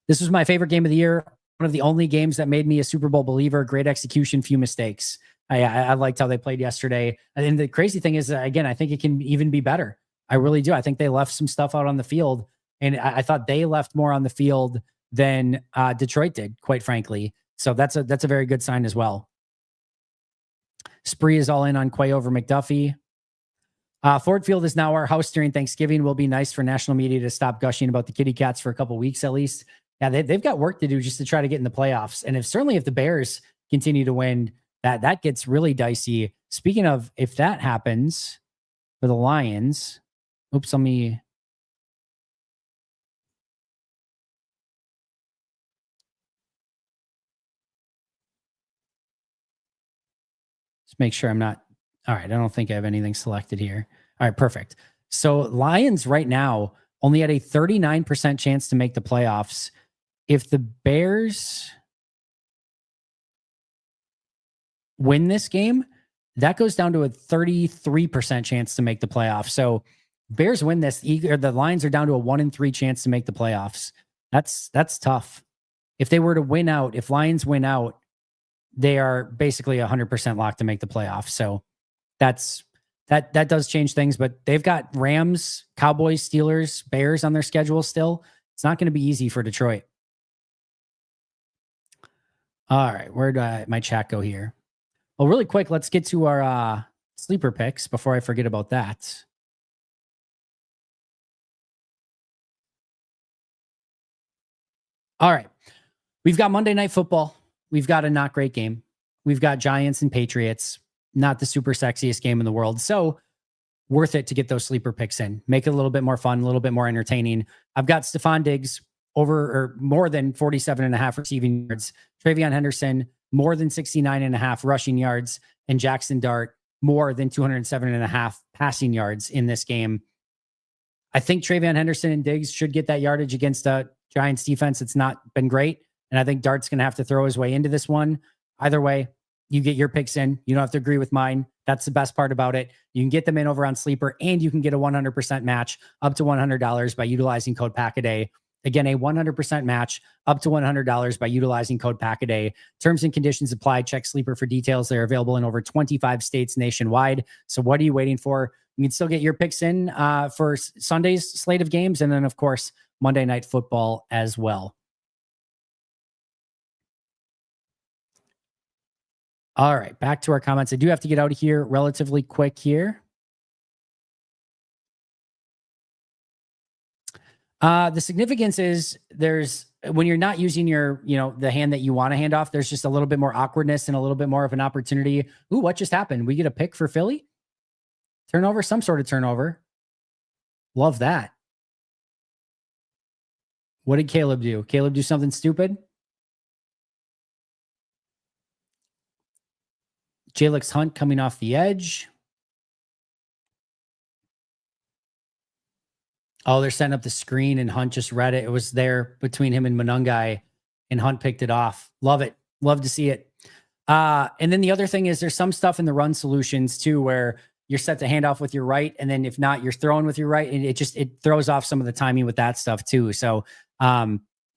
This was my favorite game of the year. One of the only games that made me a Super Bowl believer. Great execution, few mistakes. I liked how they played yesterday. And the crazy thing is, again, I think it can even be better. I really do. I think they left some stuff out on the field, and I thought they left more on the field than Detroit did, quite frankly. So that's a very good sign as well. Spree is all in on Quay over McDuffie. Ford Field is now our house during Thanksgiving. Will be nice for national media to stop gushing about the kitty cats for a couple weeks at least. Yeah, they've got work to do just to try to get in the playoffs. And if the Bears continue to win, that gets really dicey. Speaking of, if that happens for the Lions, let's make sure I'm not. All right, I don't think I have anything selected here. All right, perfect. So Lions right now only had a 39% chance to make the playoffs. If the Bears win this game, that goes down to a 33% chance to make the playoffs. So Bears win this, the Lions are down to a 1-3 chance to make the playoffs. That's tough. If they were to win out, if Lions win out, they are basically 100% locked to make the playoffs. So that does change things, but they've got Rams, Cowboys, Steelers, Bears on their schedule still. It's not going to be easy for Detroit. All right, where do my chat go here? Well, really quick, let's get to our sleeper picks before I forget about that. All right. We've got Monday Night Football. We've got a not great game. We've got Giants and Patriots, not the super sexiest game in the world. So worth it to get those sleeper picks in. Make it a little bit more fun, a little bit more entertaining. I've got Stephon Diggs over or more than 47.5 receiving yards. Travion Henderson, more than 69.5 rushing yards. And Jackson Dart, more than 207.5 passing yards in this game. I think Travion Henderson and Diggs should get that yardage against a Giants defense. It's not been great. And I think Dart's going to have to throw his way into this one. Either way, you get your picks in. You don't have to agree with mine. That's the best part about it. You can get them in over on Sleeper, and you can get a 100% match up to $100 by utilizing code PACKADAY. Again, a 100% match up to $100 by utilizing code PACKADAY. Terms and conditions apply. Check Sleeper for details. They're available in over 25 states nationwide. So what are you waiting for? You can still get your picks in for Sunday's slate of games, and then, of course, Monday Night Football as well. All right, back to our comments. I do have to get out of here relatively quick here. The significance is when you're not using the hand that you want to hand off, there's just a little bit more awkwardness and a little bit more of an opportunity. Ooh, what just happened? We get a pick for Philly? Turnover, some sort of turnover. Love that. What did Caleb do? Caleb do something stupid? Jalix Hunt coming off the edge. Oh, they're setting up the screen and Hunt just read it. It was there between him and Monungai, and Hunt picked it off. Love it. Love to see it. And then the other thing is there's some stuff in the run solutions too, where you're set to hand off with your right. And then if not, you're throwing with your right. And it throws off some of the timing with that stuff too. So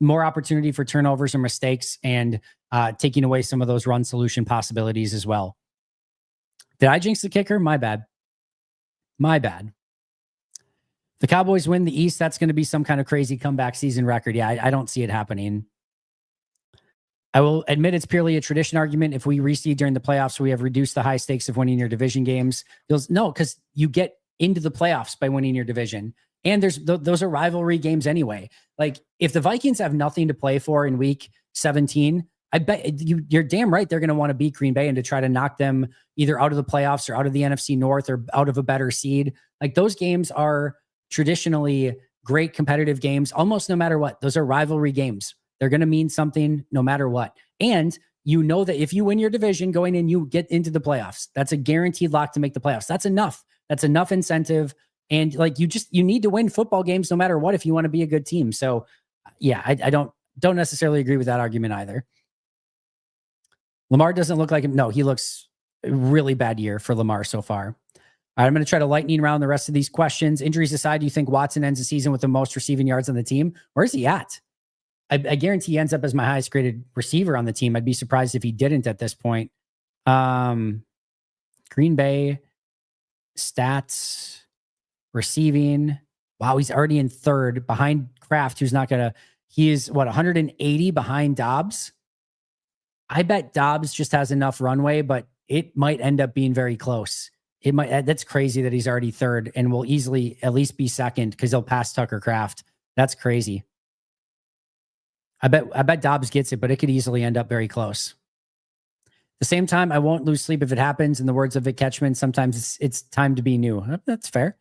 more opportunity for turnovers or mistakes, and taking away some of those run solution possibilities as well. Did I jinx the kicker? My bad. My bad. The Cowboys win the East. That's going to be some kind of crazy comeback season record. Yeah, I don't see it happening. I will admit it's purely a tradition argument. If we reseed during the playoffs, we have reduced the high stakes of winning your division games. No, because you get into the playoffs by winning your division. And those are rivalry games anyway. Like if the Vikings have nothing to play for in week 17, I bet you're damn right they're going to want to beat Green Bay and to try to knock them either out of the playoffs or out of the NFC North or out of a better seed. Like those games are traditionally great competitive games, almost no matter what. Those are rivalry games. They're going to mean something no matter what. And you know that if you win your division going in, you get into the playoffs. That's a guaranteed lock to make the playoffs. That's enough. That's enough incentive. And like you need to win football games no matter what if you want to be a good team. So yeah, I don't necessarily agree with that argument either. Lamar doesn't look like him. No, he looks a really bad year for Lamar so far. All right, I'm going to try to lightning round the rest of these questions. Injuries aside, do you think Watson ends the season with the most receiving yards on the team? Where's he at? I guarantee he ends up as my highest graded receiver on the team. I'd be surprised if he didn't at this point. Green Bay stats, receiving. Wow, he's already in third behind Kraft, who's not going to, he is 180 behind Dobbs. I bet Dobbs just has enough runway, but it might end up being very close. It might. That's crazy that he's already third and will easily at least be second because he'll pass Tucker Kraft. That's crazy. I bet Dobbs gets it, but it could easily end up very close. At the same time, I won't lose sleep if it happens. In the words of Vic Ketchman, sometimes it's time to be new. That's fair.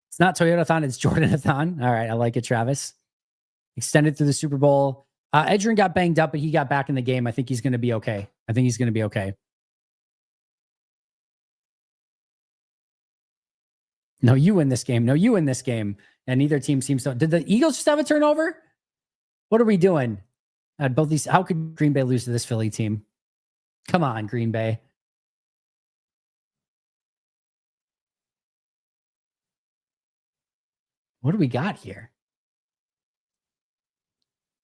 It's not Toyota-thon, it's Jordan-a-thon. All right, I like it, Travis. Extended through the Super Bowl. Edgerrin got banged up, but he got back in the game. I think he's going to be okay. No, you win this game. And neither team seems to. Did the Eagles just have a turnover? What are we doing? Both these. How could Green Bay lose to this Philly team? Come on, Green Bay. What do we got here?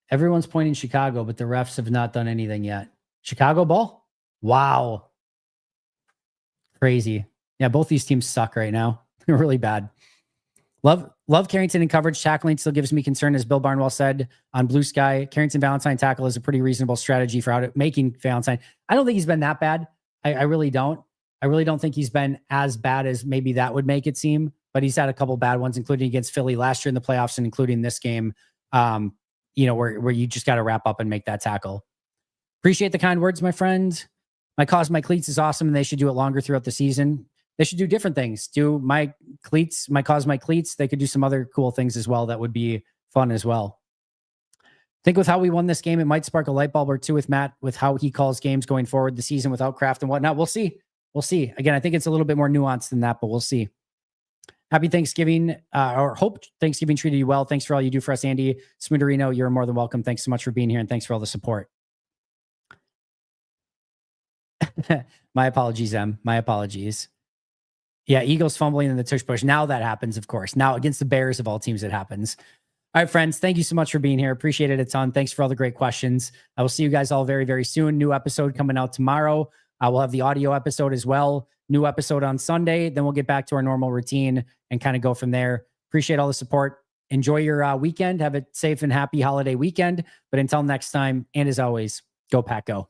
Everyone's pointing Chicago, but the refs have not done anything yet. Chicago ball? Wow. Crazy. Yeah, both these teams suck right now. They're really bad. Love Carrington in coverage. Tackling still gives me concern, as Bill Barnwell said on Blue Sky. Carrington Valentine tackle is a pretty reasonable strategy for making Valentine. I don't think he's been that bad. I really don't. I really don't think he's been as bad as maybe that would make it seem, but he's had a couple bad ones, including against Philly last year in the playoffs and including this game. where you just got to wrap up and make that tackle. Appreciate the kind words, my friend. My cause, my cleats is awesome, and they should do it longer throughout the season. They should do different things. Do my cleats, my cause, my cleats. They could do some other cool things as well. That would be fun as well. I think with how we won this game, it might spark a light bulb or two with Matt, with how he calls games going forward the season without Kraft and whatnot. We'll see. We'll see. Again, I think it's a little bit more nuanced than that, but we'll see. Happy Thanksgiving, or hope Thanksgiving treated you well. Thanks for all you do for us, Andy Smuderino. You're more than welcome. Thanks so much for being here, and thanks for all the support. My apologies, Em. My apologies. Yeah, Eagles fumbling in the tush push. Now that happens, of course. Now against the Bears of all teams, it happens. All right, friends, thank you so much for being here. Appreciate it a ton. Thanks for all the great questions. I will see you guys all very, very soon. New episode coming out tomorrow. We'll have the audio episode as well. New episode on Sunday. Then we'll get back to our normal routine and kind of go from there. Appreciate all the support. Enjoy your weekend. Have a safe and happy holiday weekend. But until next time, and as always, go Pack Go.